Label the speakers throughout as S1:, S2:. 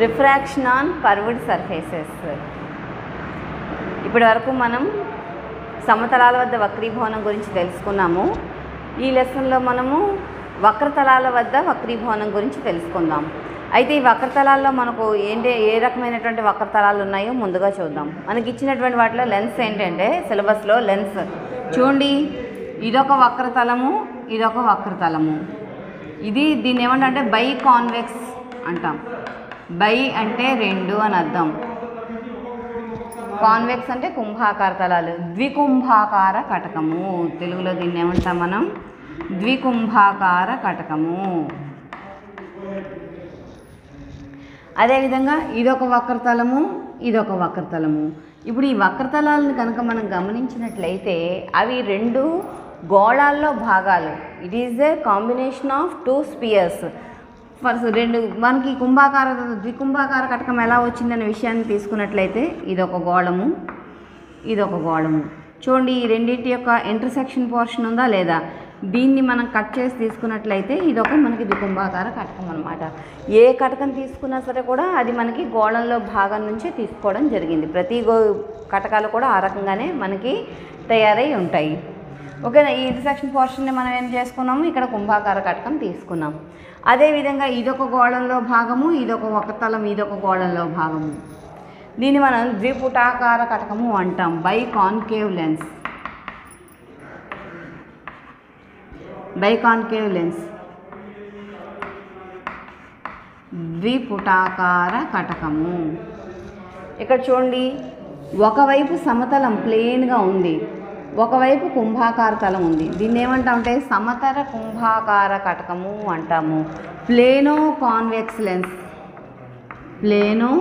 S1: Refraction on curved surfaces. ఇప్పటి వరకు మనం సమతలాల వద్ద వక్రీభవనం గురించి తెలుసుకున్నాము. ఈ లెసన్లో మనము వక్రతలాల వద్ద వక్రీభవనం గురించి తెలుసుకుందాం. అయితే ఈ వక్రతలాల్లో మనకు ఏ రకమైనటువంటి వక్రతలాలు ఉన్నాయో ముందుగా చూద్దాం. మనకి ఇచ్చినటువంటి వాటిలో లెన్స్ ఏంటంటే సిలబస్లో లెన్స్ చూడండి, ఇదొక వక్రతలము, ఇదొక వక్రతలము. దీన్ని ఏమంటే బై కాన్వెక్స్ అంటాం. బై అంటే రెండు అని అర్థం, కాన్వెక్స్ అంటే కుంభాకార తలాలు. ద్వికుంభాకార కటకము, తెలుగులో దీన్ని ఏమంటాం మనం? ద్వికుంభాకార కటకము. అదేవిధంగా ఇదొక వక్రతలము, ఇదొక వక్రతలము. ఇప్పుడు ఈ వక్రతలాలను కనుక మనం గమనించినట్లయితే అవి రెండు గోళాల్లో భాగాలు. It is a combination of two spheres. రెండు మనకి ద్వికుంభాకార కటకం ఎలా వచ్చిందనే విషయాన్ని తీసుకున్నట్లయితే ఇదొక గోళము, ఇదొక గోళము. చూడండి, ఈ రెండింటి యొక్క ఇంటర్సెక్షన్ పోర్షన్ ఉందా లేదా? దీన్ని మనం కట్ చేసి తీసుకున్నట్లయితే ఇదొక మనకి ద్వికుంభాకార కటకం అనమాట. ఏ కటకం తీసుకున్నా సరే కూడా అది మనకి గోళంలో భాగం నుంచి తీసుకోవడం జరిగింది. ప్రతి కటకాలు కూడా ఆ రకంగానే మనకి తయారై ఉంటాయి. ఓకేనా? ఈ ఇంటర్సెక్షన్ పోర్షన్ని మనం ఏం చేసుకున్నాము? ఇక్కడ కుంభాకార కటకం తీసుకున్నాం. అదేవిధంగా ఇదొక గోళంలో భాగము, ఇదొక వక్రతలం, ఇదొక గోళంలో భాగము. దీన్ని మనం ద్విపుటాకార కటకము అంటాం. Biconcave lens, biconcave lens, ద్విపుటాకార కటకము. ఇక్కడ చూడండి, ఒకవైపు సమతలం ప్లెయిన్గా ఉంది, ఒకవైపు కుంభాకార తలం ఉంది. దీన్ని ఏమంటామంటే సమతల కుంభాకార కటకము అంటాము. Plano convex lens, plano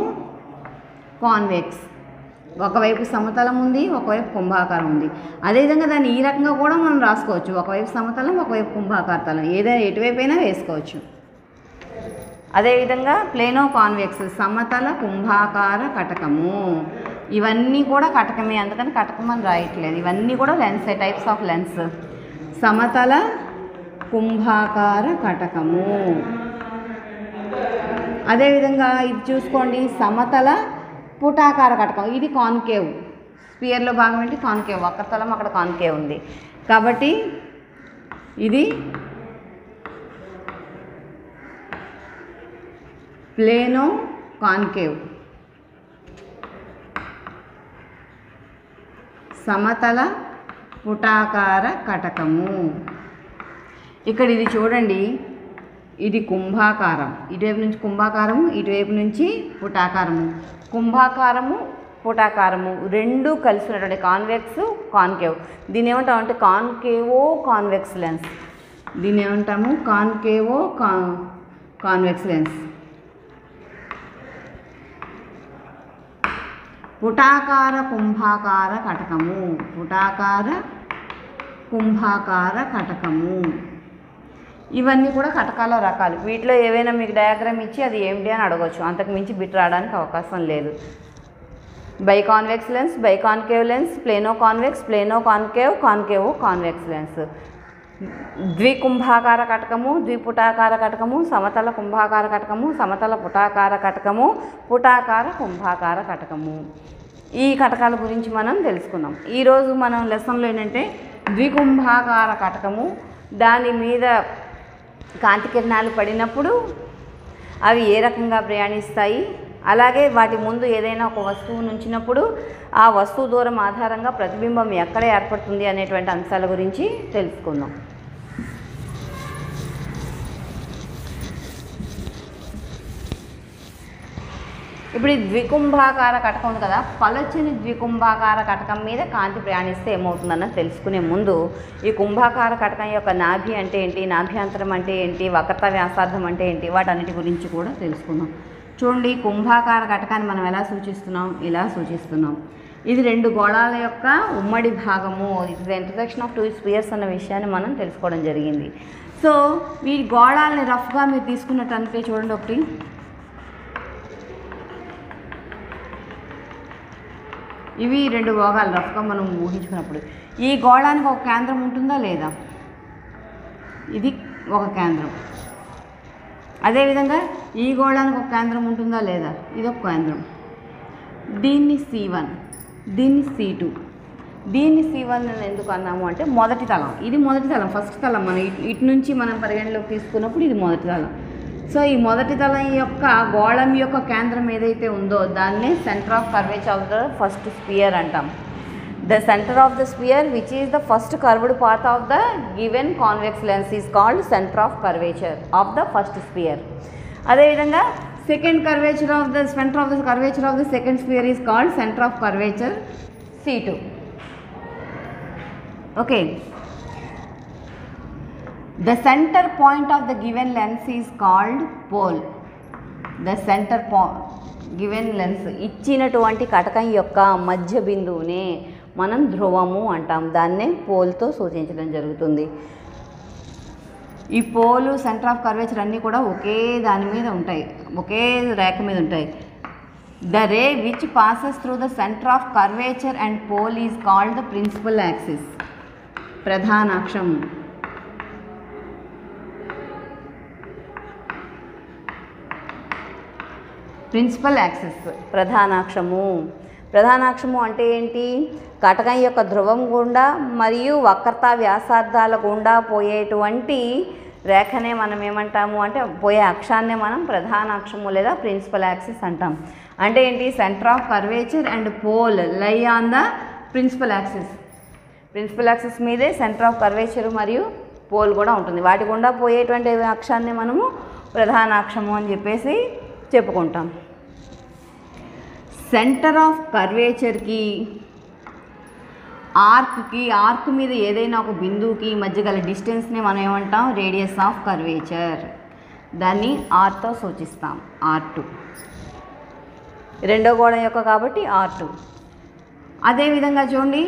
S1: convex. ఒకవైపు సమతలం ఉంది, ఒకవైపు కుంభాకారం ఉంది. అదేవిధంగా దాన్ని ఈ రకంగా కూడా మనం రాసుకోవచ్చు. ఒకవైపు సమతలం, ఒకవైపు కుంభాకార తలం, ఏదైనా ఎటువైపు అయినా వేసుకోవచ్చు. అదేవిధంగా ప్లేనో కాన్వెక్స్, సమతల కుంభాకార కటకము. ఇవన్నీ కూడా కటకమే, అందుకని కటకం అని రాయట్లేదు. ఇవన్నీ కూడా లెన్స్, టైప్స్ ఆఫ్ లెన్స్. సమతల కుంభాకార కటకము. అదేవిధంగా ఇది చూసుకోండి, సమతల పుటాకార కటకం. ఇది కాన్కేవ్, స్పియర్లో భాగం ఏంటి? కాన్కేవ్. వక్రతలం అక్కడ కాన్కేవ్ ఉంది కాబట్టి ఇది ప్లేనో కాన్కేవ్. సమతల పుటాకార కటకము. ఇక్కడ ఇది చూడండి, ఇది కుంభాకారం. ఇటువైపు నుంచి కుంభాకారము, ఇటువైపు నుంచి పుటాకారము. కుంభాకారము, పుటాకారము రెండు కలిసి ఉన్నటువంటి కాన్వెక్స్, కాన్కేవ్. దీన్ని ఏమంటాము అంటే కాన్కేవో కాన్వెక్స్ లెన్స్. దీన్ని ఏమంటాము? కాన్కేవో కాన్వెక్స్ లెన్స్. పుటాకార కుంభాకార కటకము, పుటాకార కుంభాకార కటకము. ఇవన్నీ కూడా కటకాల రకాలు. వీటిలో ఏవైనా మీకు డయాగ్రామ్ ఇచ్చి అది ఏమిటి అని అడగవచ్చు, అంతకు మించి బిట్ రావడానికి అవకాశం లేదు. Biconvex lens, biconcave lens, planoconvex, planoconcave, concavoconvex lens. ద్వికుంభాకార కటకము, ద్విపుటాకార కటకము, సమతల కుంభాకార కటకము, సమతల పుటాకార కటకము, పుటాకార కుంభాకార కటకము. ఈ కటకాల గురించి మనం తెలుసుకున్నాం. ఈరోజు మనం లెసన్లో ఏంటంటే ద్వికుంభాకార కటకము, దాని మీద కాంతి కిరణాలు పడినప్పుడు అవి ఏ రకంగా ప్రయాణిస్తాయి, అలాగే వాటి ముందు ఏదైనా ఒక వస్తువు నుంచినప్పుడు ఆ వస్తువు దూరం ఆధారంగా ప్రతిబింబం ఎక్కడ ఏర్పడుతుంది అనేటువంటి అంశాల గురించి తెలుసుకుందాం. ఇప్పుడు ఈ ద్వికుంభాకార కటకం ఉంది కదా, పలచని ద్వికుంభాకార కటకం మీద కాంతి ప్రయాణిస్తే ఏమవుతుందన్నది తెలుసుకునే ముందు ఈ కుంభాకార కటకం యొక్క నాభి అంటే ఏంటి, నాభ్యంతరం అంటే ఏంటి, వక్రత వ్యాసార్థం అంటే ఏంటి, వాటన్నిటి గురించి కూడా తెలుసుకుందాం. చూడండి, కుంభాకార కటకాన్ని మనం ఎలా సూచిస్తున్నాం? ఇలా సూచిస్తున్నాం. ఇది రెండు గోళాల యొక్క ఉమ్మడి భాగము. It is the intersection of two spheres అన్న విషయాన్ని మనం తెలుసుకోవడం జరిగింది. సో ఈ గోళాలని రఫ్గా మీరు తీసుకున్నట్టు అంటే చూడండి, ఒకటి ఇవి రెండు భాగాలు రఫ్గా మనం ఊహించుకున్నప్పుడు ఈ గోళానికి ఒక కేంద్రం ఉంటుందా లేదా? ఇది ఒక కేంద్రం. అదేవిధంగా ఈ గోళానికి ఒక కేంద్రం ఉంటుందా లేదా, ఇది ఒక కేంద్రం. దీన్ని C1, దీన్ని C2. దీన్ని C1 అని ఎందుకు అన్నాము అంటే మొదటి తలం, ఇది మొదటి తలం, ఫస్ట్ తలం. మనం ఇటు నుంచి మనం పరిగణలోకి తీసుకున్నప్పుడు ఇది మొదటి తలం. సో ఈ మొదటి తలం యొక్క గోళం యొక్క కేంద్రం ఏదైతే ఉందో దాన్నే centre of curvature of the first sphere అంటాం. The centre of the sphere which is the first curved path of the given convex lens is called centre of curvature of the first sphere. అదేవిధంగా second curvature of the centre of the curvature of the second sphere is called centre of curvature C2. Okay. The center point of the given lens is called pole. The center given lens ఇచ్చినటువంటి కటకం యొక్క మధ్య బిందువునే మనం ధ్రువము అంటాం. దాన్నే పోల్తో సూచించడం జరుగుతుంది. ఈ pole centre of curvature అన్నీ కూడా ఒకే దాని మీద ఉంటాయి, ఒకే రేఖ మీద ఉంటాయి. The ray which passes through the center of curvature and pole is called the principal axis. ప్రధానాక్షం. ప్రిన్సిపల్ యాక్సిస్ ప్రధానాక్షము. ప్రధానాక్షము అంటే ఏంటి? కటకం యొక్క ధ్రువం గుండా మరియు వక్రతా వ్యాసార్థాల గుండా పోయేటువంటి రేఖనే మనం ఏమంటాము అంటే పోయే అక్షాన్నే మనం ప్రధానాక్షము లేదా ప్రిన్సిపల్ యాక్సిస్ అంటాం. అంటే ఏంటి? Centre of curvature and pole lie on the principal axis. Principal axis మీదే సెంటర్ ఆఫ్ కర్వేచర్ మరియు పోల్ కూడా ఉంటుంది. వాటి గుండా పోయేటువంటి అక్షాన్ని మనము ప్రధానాక్షము అని చెప్పేసి చెప్పుకుంటాం. సెంటర్ ఆఫ్ కర్వేచర్కి ఆర్క్ మీద ఏదైనా ఒక బిందువుకి మధ్య గల డిస్టెన్స్ని మనం ఏమంటాం? Radius of curvature. దాన్ని ఆర్తో సూచిస్తాం. R2 రెండో గోళం యొక్క కాబట్టి R2. అదేవిధంగా చూడండి,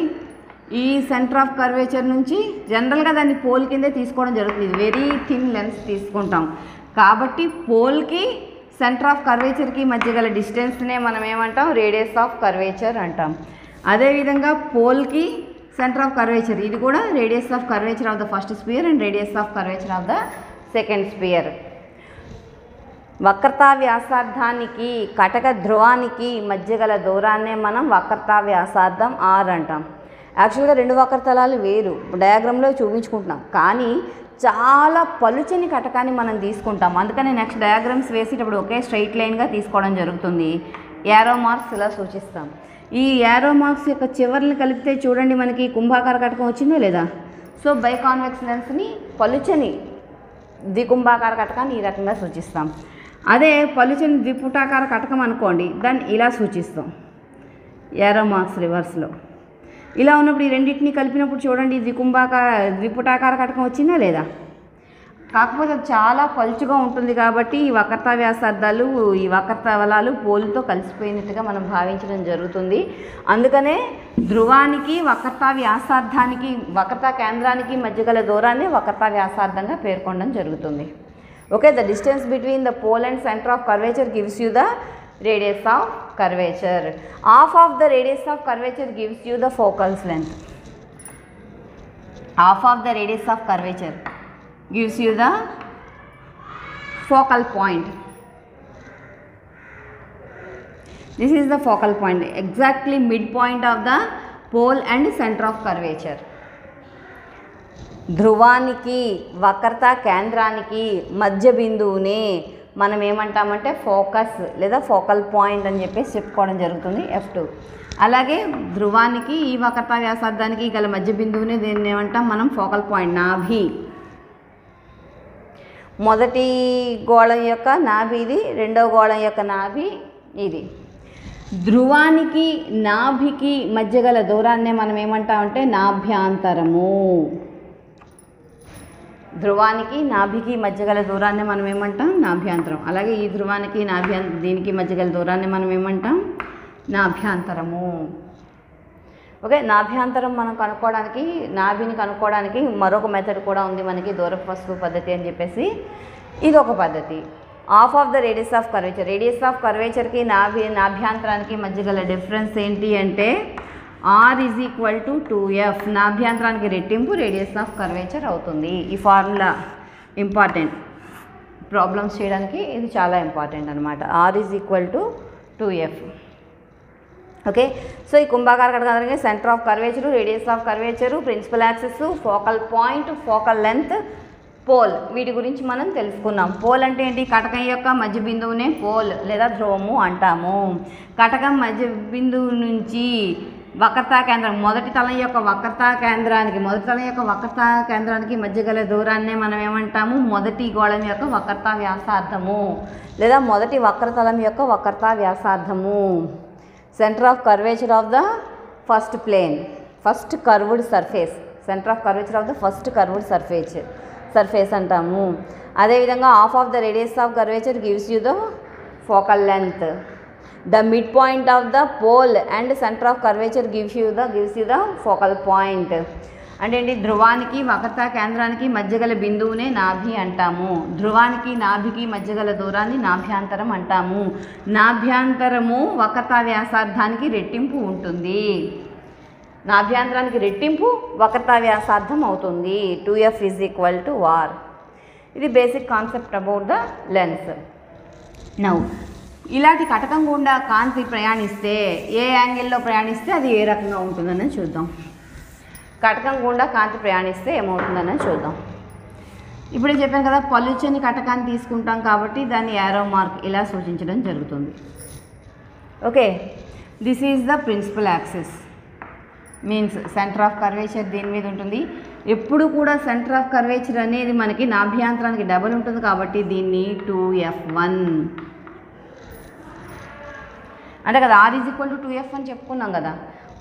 S1: ఈ సెంటర్ ఆఫ్ కర్వేచర్ నుంచి జనరల్గా దాన్ని పోల్ కిందే తీసుకోవడం జరుగుతుంది. వెరీ థిన్ లెన్స్ తీసుకుంటాం కాబట్టి పోల్కి సెంటర్ ఆఫ్ కర్వేచర్కి మధ్య గల డిస్టెన్స్నే మనం ఏమంటాం? రేడియస్ ఆఫ్ కర్వేచర్ అంటాం. అదేవిధంగా పోల్కి సెంటర్ ఆఫ్ కర్వేచర్ ఇది కూడా radius of curvature of the first sphere and radius of curvature of the second sphere. వక్రతా వ్యాసార్థానికి కటక ధ్రువానికి మధ్య గల దూరాన్నే మనం వక్రతా వ్యాసార్థం R అంటాం. యాక్చువల్గా రెండు వక్రతలాలు వేరు, డయాగ్రామ్లో చూపించుకుంటున్నాం, కానీ చాలా పలుచని కటకాన్ని మనం తీసుకుంటాం. అందుకని నెక్స్ట్ డయాగ్రామ్స్ వేసేటప్పుడు ఒకే స్ట్రైట్ లైన్గా తీసుకోవడం జరుగుతుంది. యారో మార్క్స్ ఇలా సూచిస్తాం. ఈ యారో మార్క్స్ యొక్క చివర్ని కలిపితే చూడండి మనకి కుంభాకార కటకం వచ్చిందో లేదా. సో బైకాన్వెక్స్ లెన్స్ని పలుచని ద్వికుంభాకార కటకాన్ని ఈ రకంగా సూచిస్తాం. అదే పలుచని ద్విపుటాకార కటకం అనుకోండి, దాన్ని ఇలా సూచిస్తాం. యారో మార్క్స్ రివర్స్లో ఇలా ఉన్నప్పుడు ఈ రెండింటిని కలిపినప్పుడు చూడండి ద్విపుటాకార కటకం వచ్చిందా లేదా. కాకపోతే అది చాలా పలుచుగా ఉంటుంది కాబట్టి ఈ వక్రతా వ్యాసార్థాలు ఈ వక్రతవలాలు పోలుతో కలిసిపోయినట్టుగా మనం భావించడం జరుగుతుంది. అందుకనే ధ్రువానికి వక్రతా వ్యాసార్థానికి వక్రతా కేంద్రానికి మధ్య గల దూరాన్ని వక్రతా వ్యాసార్థంగా పేర్కొనడం జరుగుతుంది. Okay, the distance between the pole and centre of curvature gives you the radius of curvature. Half of the radius of curvature gives you the focal length. Half of the radius of curvature gives you the focal point. This is the focal point, exactly midpoint of the pole and center of curvature. ధ్రువానికి వక్రతా కేంద్రానికి మధ్య బిందువునే మనం ఏమంటామంటే focus లేదా focal point అని చెప్పేసి చెప్పుకోవడం జరుగుతుంది. F2. అలాగే ధ్రువానికి ఈ వక్రతా వ్యాసార్థానికి గల మధ్య బిందువుని దీన్ని ఏమంటాం మనం? Focal point. నాభి మొదటి గోళం యొక్క నాభి ఇది, రెండవ గోళం యొక్క నాభి ఇది. ధ్రువానికి నాభికి మధ్య గల దూరాన్నే మనం ఏమంటామంటే నాభ్యాంతరము. ధ్రువానికి నాభికి మధ్య గల దూరాన్ని మనం ఏమంటాం? నాభ్యాంతరం. అలాగే ఈ ధ్రువానికి దీనికి మధ్య గల దూరాన్ని మనం ఏమంటాం? నాభ్యాంతరము. ఓకే, నాభ్యాంతరం మనం కనుక్కోవడానికి నాభిని కనుక్కోవడానికి మరొక మెథడ్ కూడా ఉంది మనకి, దూరపు వస్తువు పద్ధతి అని చెప్పేసి. ఇది ఒక పద్ధతి. Half of the radius of curvature. Radius of కర్వేచర్కి నాభ్యాంతరానికి మధ్య గల డిఫరెన్స్ ఏంటి అంటే R is equal to 2F. నాభ్యాంతరానికి రెట్టింపు రేడియస్ ఆఫ్ కర్వేచర్ అవుతుంది. ఈ ఫార్ములా ఇంపార్టెంట్. ప్రాబ్లమ్స్ చేయడానికి ఇది చాలా ఇంపార్టెంట్ అనమాట. R is equal to 2F. Okay, so ఈ కుంభాకార కటకానికి centre of curvature, radius of curvature, principal axis, focal point, focal length, pole, వీటి గురించి మనం తెలుసుకున్నాం. పోల్ అంటే ఏంటి? కటకం యొక్క మధ్య బిందువునే పోల్ లేదా ధ్రువము అంటాము. కటకం మధ్య బిందువు నుంచి వక్రతా కేంద్రం, మొదటి తలం యొక్క వక్రతా కేంద్రానికి మధ్య గల దూరాన్నే మనం ఏమంటాము? మొదటి గోళం యొక్క వక్రతా వ్యాసార్థము లేదా మొదటి వక్రతలం యొక్క వక్రతా వ్యాసార్థము. Centre of curvature of the first plane, first curved surface, centre of curvature of the first curved surface అంటాము. అదేవిధంగా half of the radius of curvature gives you the focal length. The mid point of the pole and centre of curvature gives you the focal point. అంటే ఏంటి? ధ్రువానికి వక్రతా కేంద్రానికి మధ్య గల బిందువునే నాభి అంటాము. ధ్రువానికి నాభికి మధ్య గల దూరాన్ని నాభ్యాంతరం అంటాము. నాభ్యాంతరము వక్రతా వ్యాసార్థానికి రెట్టింపు ఉంటుంది. నాభ్యాంతరానికి రెట్టింపు వక్రతా వ్యాసార్థం అవుతుంది. 2F is equal to R. ఇది basic concept about the lens. Now ఇలాంటి కటకం గుండా కాంతి ప్రయాణిస్తే ఏ యాంగిల్లో ప్రయాణిస్తే అది ఏ రకంగా ఉంటుందని చూద్దాం. కటకం గుండా కాంతి ప్రయాణిస్తే ఏమవుతుందని చూద్దాం. ఇప్పుడే చెప్పాను కదా, పలుచని కటకాన్ని తీసుకుంటాం కాబట్టి దాన్ని యారో మార్క్ ఇలా సూచించడం జరుగుతుంది. Okay, this is the principal axis, means centre of curvature దీని మీద ఉంటుంది. ఎప్పుడు కూడా సెంటర్ ఆఫ్ కర్వేచర్ అనేది మనకి నాభ్యాంతరానికి డబల్ ఉంటుంది కాబట్టి దీన్ని 2F1 అంటే కదా. R is equal to 2F అని చెప్పుకున్నాం కదా.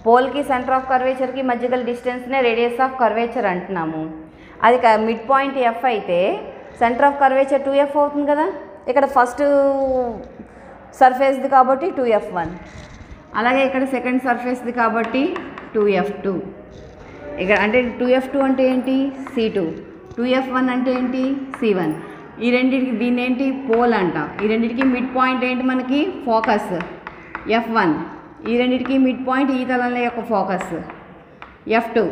S1: పోల్కి సెంటర్ ఆఫ్ కర్వేచర్కి మధ్య గల డిస్టెన్స్నే రేడియస్ ఆఫ్ కర్వేచర్ అంటున్నాము. అది మిడ్ పాయింట్ F అయితే సెంటర్ ఆఫ్ కర్వేచర్ 2F అవుతుంది కదా. ఇక్కడ ఫస్ట్ సర్ఫేస్ది కాబట్టి 2F1, అలాగే ఇక్కడ సెకండ్ సర్ఫేస్ది కాబట్టి 2F2. ఇక్కడ అంటే 2F2 అంటే ఏంటి? C2. 2F1 అంటే ఏంటి? C1. ఈ రెండింటికి దీన్ని ఏంటి? పోల్ అంట. ఈ రెండింటికి మిడ్ పాయింట్ ఏంటి మనకి? Focus F1. ఈ రెండింటికి మిడ్ పాయింట్ ఈ తలంలో యొక్క focus F2.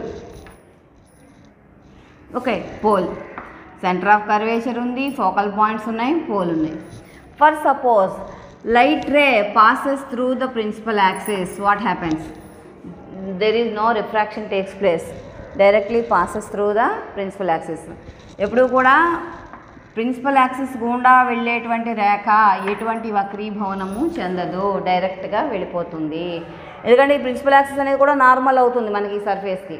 S1: Okay, pole, centre of curvature ఉంది, ఫోకల్ పాయింట్స్ ఉన్నాయి, పోల్ ఉన్నాయి. For suppose light ray passes through the principal axis, what happens? There is no refraction takes place, directly passes through the principal axis. ఎప్పుడు కూడా principal axis గుండా వెళ్ళేటువంటి రేఖ ఎటువంటి వక్రీభవనము చెందదు, డైరెక్ట్గా వెళ్ళిపోతుంది. ఎందుకంటే ఈ ప్రిన్సిపల్ యాక్సిస్ అనేది కూడా నార్మల్ అవుతుంది మనకి ఈ సర్ఫేస్కి,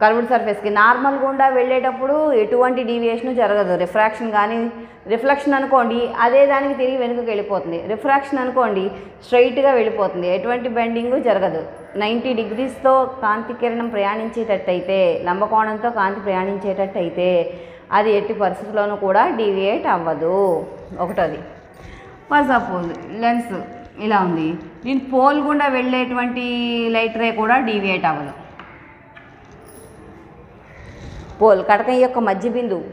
S1: కర్వ్డ్ సర్ఫేస్కి. నార్మల్ గుండా వెళ్ళేటప్పుడు ఎటువంటి డీవియేషన్ జరగదు. రిఫ్రాక్షన్ కానీ, రిఫ్లెక్షన్ అనుకోండి అదే దానికి తిరిగి వెనుకకి వెళ్ళిపోతుంది. రిఫ్రాక్షన్ అనుకోండి స్ట్రైట్గా వెళ్ళిపోతుంది, ఎటువంటి బెండింగు జరగదు. 90 డిగ్రీస్తో కాంతి కిరణం ప్రయాణించేటట్టయితే, లంబకోణంతో కాంతి ప్రయాణించేటట్టయితే అది ఎట్టి పరిస్థితుల్లోనూ కూడా డీవియేట్ అవ్వదు. ఒకటోది. ఫర్ సపోజ్ లెన్స్ ఇలా ఉంది, దీని పోల్ గుండా వెళ్ళేటువంటి లైట్ రే కూడా డీవియేట్ అవ్వదు. పోల్ కటకం యొక్క మధ్య బిందువు,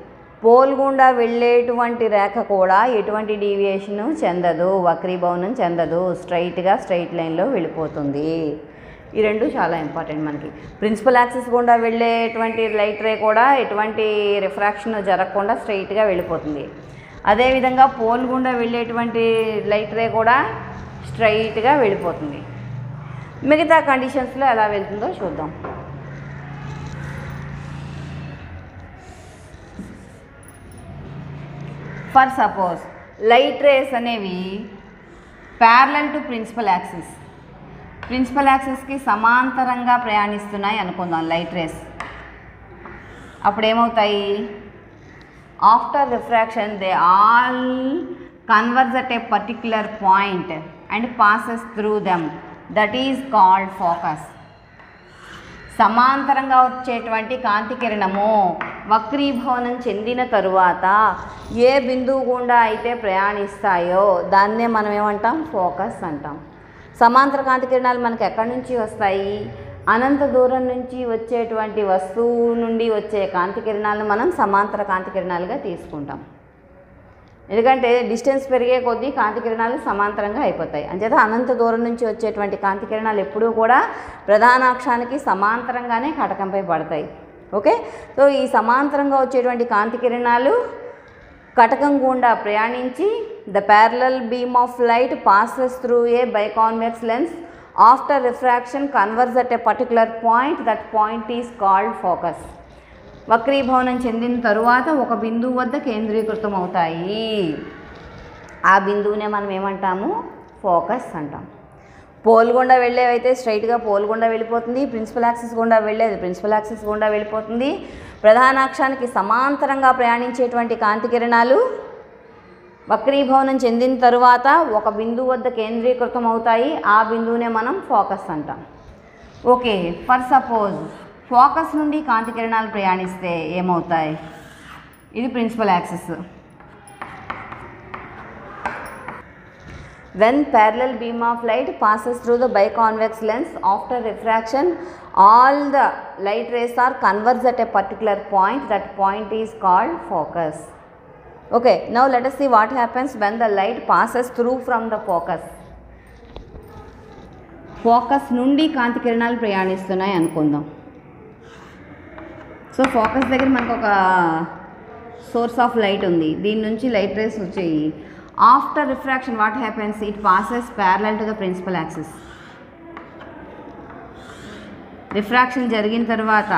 S1: పోల్ గుండా వెళ్ళేటువంటి రేఖ కూడా ఎటువంటి డీవియేషను చెందదు, వక్రీభవనం చెందదు, స్ట్రైట్ లైన్లో వెళ్ళిపోతుంది. ఈ రెండు చాలా ఇంపార్టెంట్ మనకి. ప్రిన్సిపల్ యాక్సిస్ గుండా వెళ్ళేటువంటి లైట్ రే కూడా ఎటువంటి రిఫ్రాక్షన్ జరగకుండా స్ట్రైట్గా వెళ్ళిపోతుంది. అదేవిధంగా పోల్ గుండా వెళ్ళేటువంటి లైట్ రే కూడా స్ట్రైట్గా వెళ్ళిపోతుంది. మిగతా కండిషన్స్లో ఎలా వెళ్తుందో చూద్దాం. ఫర్ సపోజ్ లైట్ రేస్ అనేవి parallel to principal axis, principal యాక్సిస్కి సమాంతరంగా ప్రయాణిస్తున్నాయి అనుకుందాం లైట్ రేస్. అప్పుడు ఏమవుతాయి? After refraction they all converge at a particular point and passes through them, that is called focus. సమాంతరంగా వచ్చేటువంటి కాంతి కిరణము వక్రీభవనం చెందిన తరువాత ఏ బిందువు గుండా అయితే ప్రయాణిస్తాయో దాన్నే మనం ఏమంటాం? ఫోకస్ అంటాం. సమాంతర కాంతి కిరణాలు మనకు ఎక్కడి నుంచి వస్తాయి? అనంత దూరం నుంచి వచ్చేటువంటి వస్తువు నుండి వచ్చే కాంతి కిరణాలను మనం సమాంతర కాంతి కిరణాలుగా తీసుకుంటాం. ఎందుకంటే డిస్టెన్స్ పెరిగే కొద్దీ కాంతి కిరణాలు సమాంతరంగా అయిపోతాయి. అంచేత అనంత దూరం నుంచి వచ్చేటువంటి కాంతి కిరణాలు ఎప్పుడూ కూడా ప్రధాన అక్షానికి సమాంతరంగానే కటకంపై పడతాయి. ఓకే, సో ఈ సమాంతరంగా వచ్చేటువంటి కాంతి కిరణాలు కటకం గుండా ప్రయాణించి the parallel beam of light passes through a biconvex lens after refraction converge at a particular point, that point is called focus. వక్రీభవనం చెందిన తరువాత ఒక బిందువు వద్ద కేంద్రీకృతం అవుతాయి. ఆ బిందువునే మనం ఏమంటాము? ఫోకస్ అంటాం. పోల్ గుండా వెళ్ళేవైతే స్ట్రైట్గా పోల్ గుండా వెళ్ళిపోతుంది, ప్రిన్సిపల్ యాక్సిస్ గుండా వెళ్ళేది ప్రిన్సిపల్ యాక్సిస్ గుండా వెళ్ళిపోతుంది. ప్రధానాక్షానికి సమాంతరంగా ప్రయాణించేటువంటి కాంతి కిరణాలు వక్రీభవనం చెందిన తరువాత ఒక బిందువు వద్ద కేంద్రీకృతం అవుతాయి. ఆ బిందువునే మనం ఫోకస్ అంటాం. ఓకే, ఫర్ సపోజ్ ఫోకస్ నుండి కాంతి కిరణాలు ప్రయాణిస్తే ఏమవుతాయి? ఇది principal axis. When parallel beam of light passes through the biconvex lens after refraction, all the light rays are converged at a particular point. That point is called focus. Okay, now let us see what happens when the light passes through from the focus. Focus నుండి కాంతి కిరణాలు ప్రయాణిస్తున్నాయి అనుకుందాం. So focus దగ్గర మనకు ఒక source of light ఉంది, దీని నుంచి light rays వచ్చాయి. After refraction what happens? It passes parallel to the principal axis. Refraction జరిగిన తర్వాత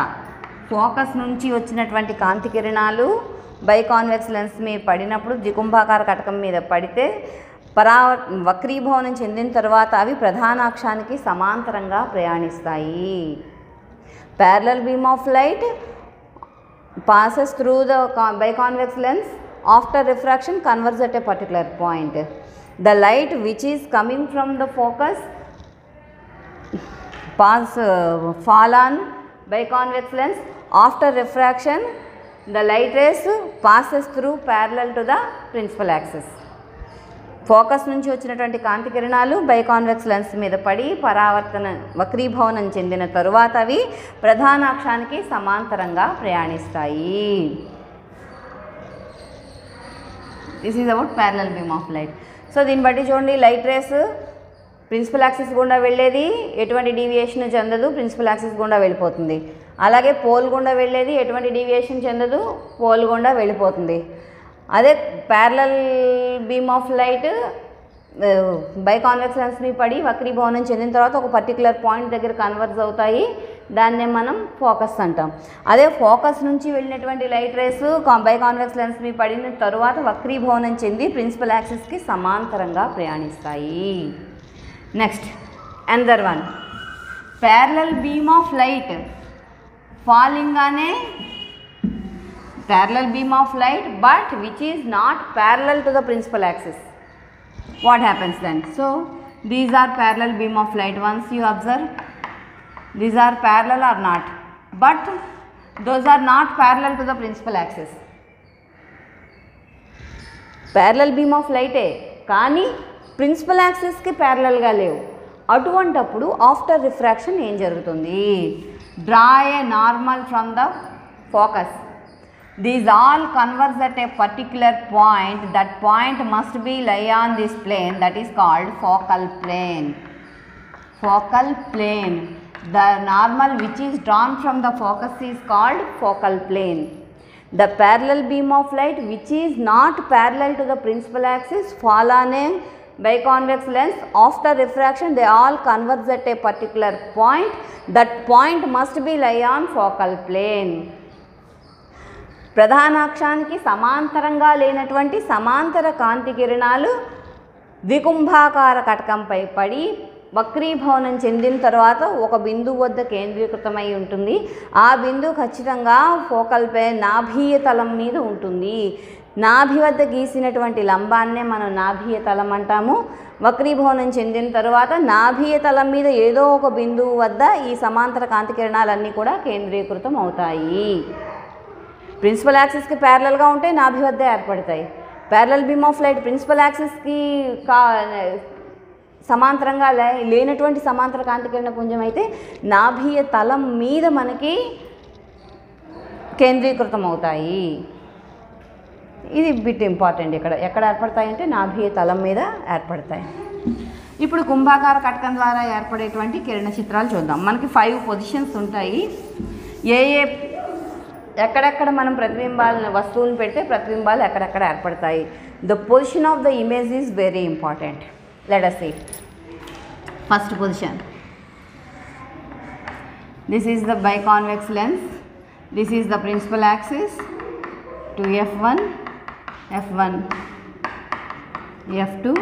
S1: ఫోకస్ నుంచి వచ్చినటువంటి కాంతి కిరణాలు బైకాన్వెక్స్ లెన్స్ మీద పడినప్పుడు ద్వికుంభాకార కటకం మీద పడితే వక్రీభవనం చెందిన తర్వాత అవి ప్రధానాక్షానికి సమాంతరంగా ప్రయాణిస్తాయి. Parallel beam of light passes through the biconvex lens after refraction converges at a particular point. The light which is coming from the focus fall on biconvex lens. After refraction the light rays passes through parallel to the principal axis. Focus నుంచి వచ్చినటువంటి కాంతి కిరణాలు biconvex lens మీద పడి వక్రీభవనం చెందిన తరువాత అవి ప్రధానాక్షానికి సమాంతరంగా ప్రయాణిస్తాయి. This is about parallel beam of light. So దీన్ని బట్టి చూడండి, లైట్ రేస్ ప్రిన్సిపల్ యాక్సిస్ గుండా వెళ్ళేది ఎటువంటి డీవియేషన్ చెందదు, ప్రిన్సిపల్ యాక్సిస్ గుండా వెళ్ళిపోతుంది. అలాగే పోల్ గుండా వెళ్ళేది ఎటువంటి డీవియేషన్ చెందదు, పోల్ గుండా వెళ్ళిపోతుంది. అదే parallel beam of light biconvex lens మీద పడి వక్రీభవనం చెందిన తర్వాత ఒక పర్టికులర్ పాయింట్ దగ్గర కన్వర్జ్ అవుతాయి, దాన్నే మనం ఫోకస్ అంటాం. అదే ఫోకస్ నుంచి వెళ్ళినటువంటి లైట్ రేస్ బైకాన్వెక్స్ లెన్స్ మీద పడిన తరువాత వక్రీభవనం చెంది ప్రిన్సిపల్ యాక్సిస్కి సమాంతరంగా ప్రయాణిస్తాయి. Next another one, parallel beam of light falling on parallel beam of light but which is not parallel to the principal axis. What happens then? So these are parallel beam of light. Once you observe, these are parallel or not, but those are not parallel to the principal axis. Parallel beam of light కానీ principal యాక్సిస్కి ప్యారలల్గా లేవు. అటువంటప్పుడు after refraction ఏం జరుగుతుంది? Draw A normal from the focus. These all converge at a particular point. That point must be lie on this plane, that is called focal plane. Focal plane. The normal which is drawn from the focus is called focal plane. The parallel beam of light which is not parallel to the principal axis fall on a biconvex lens. After refraction they all converge at a particular point. That point must be lie on focal plane. ప్రధానాక్షానికి సమాంతరంగా లేనటువంటి సమాంతర కాంతి కిరణాలు ద్వికుంభాకార కటకంపై పడి వక్రీభవనం చెందిన తర్వాత ఒక బిందువు వద్ద కేంద్రీకృతమై ఉంటుంది. ఆ బిందువు ఖచ్చితంగా ఫోకల్ ప్లేన్ నాభీయ తలం మీద ఉంటుంది. నాభి వద్ద గీసినటువంటి లంబాన్నే మనం నాభీయ తలం అంటాము. వక్రీభవనం చెందిన తర్వాత నాభీయ తలం మీద ఏదో ఒక బిందువు వద్ద ఈ సమాంతర కాంతి కిరణాలన్నీ కూడా కేంద్రీకృతం అవుతాయి. ప్రిన్సిపల్ యాక్సిస్కి ప్యారలల్గా ఉంటే నాభి వద్ద ఏర్పడతాయి. Parallel beam of light principal యాక్సిస్కి సమాంతరంగా లేనటువంటి సమాంతర కాంతికిరణ పుంజం అయితే నాభీయ తలం మీద మనకి కేంద్రీకృతం అవుతాయి. ఇది బిట్ ఇంపార్టెంట్. ఎక్కడ ఏర్పడతాయంటే నాభీయ తలం మీద ఏర్పడతాయి. ఇప్పుడు కుంభాకార కటకం ద్వారా ఏర్పడేటువంటి కిరణ చిత్రాలు చూద్దాం. మనకి 5 పొజిషన్స్ ఉంటాయి. ఏ ఎక్కడెక్కడ మనం ప్రతిబింబాలను వస్తువులను పెడితే ప్రతిబింబాలు ఎక్కడెక్కడ ఏర్పడతాయి. The position of the image is very important. Let us see. First position, this is the biconvex lens, this is the principal axis, 2f1, f1, f2,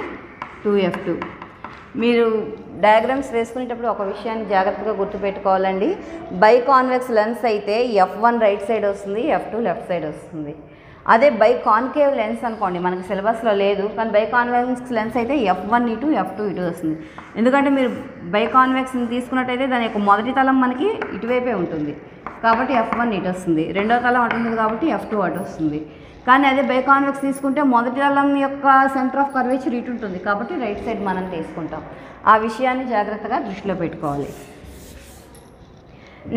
S1: 2f2. మీరు డయాగ్రామ్స్ వేసుకునేటప్పుడు ఒక విషయాన్ని జాగ్రత్తగా గుర్తుపెట్టుకోవాలండి. బైకాన్వెక్స్ లెన్స్ అయితే f1 రైట్ సైడ్ వస్తుంది, f2 left side వస్తుంది. అదే biconcave lens అనుకోండి, మనకి సిలబస్లో లేదు, కానీ బైకాన్వెక్స్ లెన్స్ అయితే f1 ఇటు f2 ఇటు వస్తుంది. ఎందుకంటే మీరు బైకాన్వెక్స్ని తీసుకున్నట్టయితే దాని యొక్క మొదటి తలం మనకి ఇటువైపే ఉంటుంది కాబట్టి f1 ఇటు వస్తుంది, రెండో తలం అటు ఉంటుంది కాబట్టి f2 అటు వస్తుంది. కానీ అదే బైకాన్వెక్స్ తీసుకుంటే మొదటి తలం యొక్క సెంటర్ ఆఫ్ కర్వేచర్ ఇటు ఉంటుంది కాబట్టి రైట్ సైడ్ మనం తీసుకుంటాం. ఆ విషయాన్ని జాగ్రత్తగా దృష్టిలో పెట్టుకోవాలి.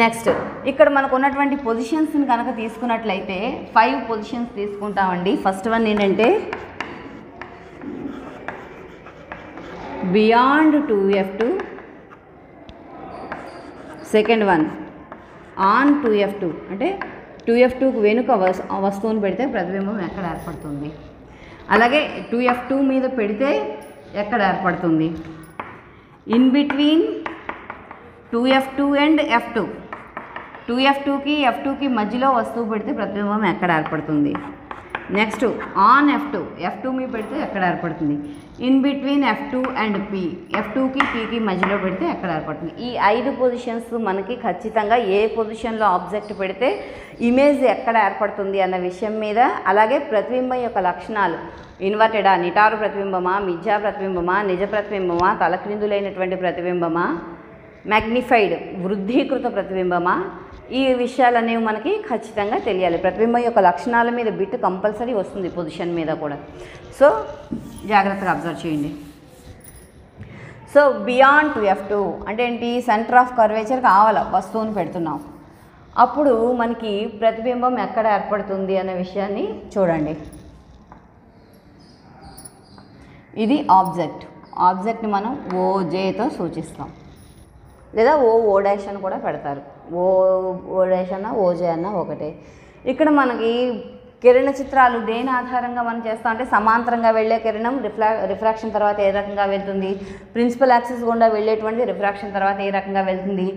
S1: నెక్స్ట్, ఇక్కడ మనకు ఉన్నటువంటి పొజిషన్స్ని కనుక తీసుకున్నట్లయితే 5 పొజిషన్స్ తీసుకుంటామండి. ఫస్ట్ వన్ ఏంటంటే beyond 2f2, second one on 2f2, అంటే 2f2కు వెనుక వస్తువుని పెడితే ప్రతిబింబం ఎక్కడ ఏర్పడుతుంది. అలాగే 2f2 మీద పెడితే ఎక్కడ ఏర్పడుతుంది. In between 2f2 and f2, 2f2కి f2కి మధ్యలో వస్తువు పెడితే ప్రతిబింబం ఎక్కడ ఏర్పడుతుంది. నెక్స్ట్ ఆన్ f2 మీద పెడితే ఎక్కడ ఏర్పడుతుంది. In between f2 and p, f2కి pకి మధ్యలో పెడితే ఎక్కడ ఏర్పడుతుంది. ఈ 5 పొజిషన్స్ మనకి ఖచ్చితంగా ఏ పొజిషన్లో ఆబ్జెక్ట్ పెడితే ఇమేజ్ ఎక్కడ ఏర్పడుతుంది అన్న విషయం మీద, అలాగే ప్రతిబింబం యొక్క లక్షణాలు, ఇన్వర్టెడా, నిటారు ప్రతిబింబమా, మిథ్యా ప్రతిబింబమా, నిజ ప్రతిబింబమా, తలక్రిందులైనటువంటి ప్రతిబింబమా, మ్యాగ్నిఫైడ్ వృద్ధీకృత ప్రతిబింబమా, ఈ విషయాలనేవి మనకి ఖచ్చితంగా తెలియాలి. ప్రతిబింబం యొక్క లక్షణాల మీద బిట్ కంపల్సరీ వస్తుంది పొజిషన్ మీద కూడా. సో జాగ్రత్తగా అబ్జర్వ్ చేయండి. సో బియాండ్ 2f2 అంటే ఏంటి, సెంటర్ ఆఫ్ కర్వేచర్ కావాలి, వస్తువుని పెడుతున్నాం, అప్పుడు మనకి ప్రతిబింబం ఎక్కడ ఏర్పడుతుంది అనే విషయాన్ని చూడండి. ఇది ఆబ్జెక్ట్ని మనం ఓజేతో సూచిస్తాం, లేదా ఓ డాష్ అని కూడా పెడతారు. ఓ డాష్ అన్న ఓజే అన్న ఒకటే. ఇక్కడ మనకి కిరణ చిత్రాలు దేని ఆధారంగా మనం చేస్తాం అంటే, సమాంతరంగా వెళ్ళే కిరణం రిఫ్రాక్షన్ తర్వాత ఏ రకంగా వెళ్తుంది, ప్రిన్సిపల్ యాక్సిస్ గుండా వెళ్ళేటువంటి రిఫ్రాక్షన్ తర్వాత ఏ రకంగా వెళ్తుంది,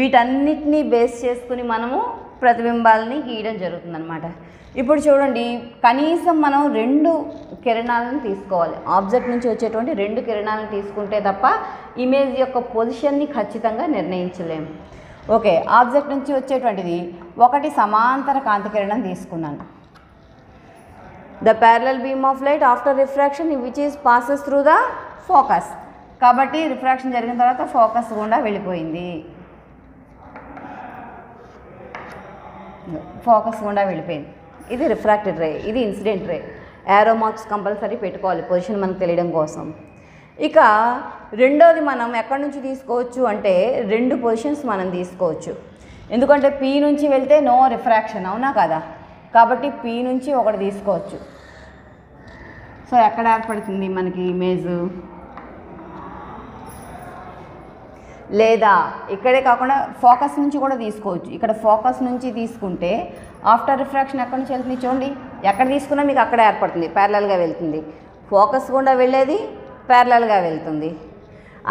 S1: వీటన్నిటినీ బేస్ చేసుకుని మనము ప్రతిబింబాలని గీయడం జరుగుతుందన్నమాట. ఇప్పుడు చూడండి, కనీసం మనం 2 కిరణాలను తీసుకోవాలి. ఆబ్జెక్ట్ నుంచి వచ్చేటువంటి 2 కిరణాలను తీసుకుంటే తప్ప ఇమేజ్ యొక్క పొజిషన్ని ఖచ్చితంగా నిర్ణయించలేము. ఓకే, ఆబ్జెక్ట్ నుంచి వచ్చేటువంటిది ఒకటి సమాంతర కాంతి కిరణం తీసుకున్నాను. The parallel beam of light after refraction which is passes through the focus, కాబట్టి రిఫ్రాక్షన్ జరిగిన తర్వాత ఫోకస్ గుండా వెళ్ళిపోయింది, ఇది రిఫ్రాక్టెడ్ రే, ఇది incident ray. Arrow marks compulsory పెట్టుకోవాలి పొజిషన్ మనకు తెలియడం కోసం. ఇక రెండోది మనం ఎక్కడి నుంచి తీసుకోవచ్చు అంటే 2 పొజిషన్స్ మనం తీసుకోవచ్చు. ఎందుకంటే పీ నుంచి వెళ్తే నో రిఫ్రాక్షన్, అవునా కదా, కాబట్టి పీ నుంచి ఒకటి తీసుకోవచ్చు. సో ఎక్కడ ఏర్పడుతుంది మనకి ఇమేజ్, లేదా ఇక్కడే కాకుండా ఫోకస్ నుంచి కూడా తీసుకోవచ్చు. ఇక్కడ ఫోకస్ నుంచి తీసుకుంటే ఆఫ్టర్ రిఫ్రాక్షన్ ఎక్కడి నుంచి వెళ్తుంది చూడండి, ఎక్కడ తీసుకున్నా మీకు అక్కడ ఏర్పడుతుంది, ప్యారలల్గా వెళ్తుంది. ఫోకస్ గుండా వెళ్ళేది ప్యారలల్గా వెళ్తుంది.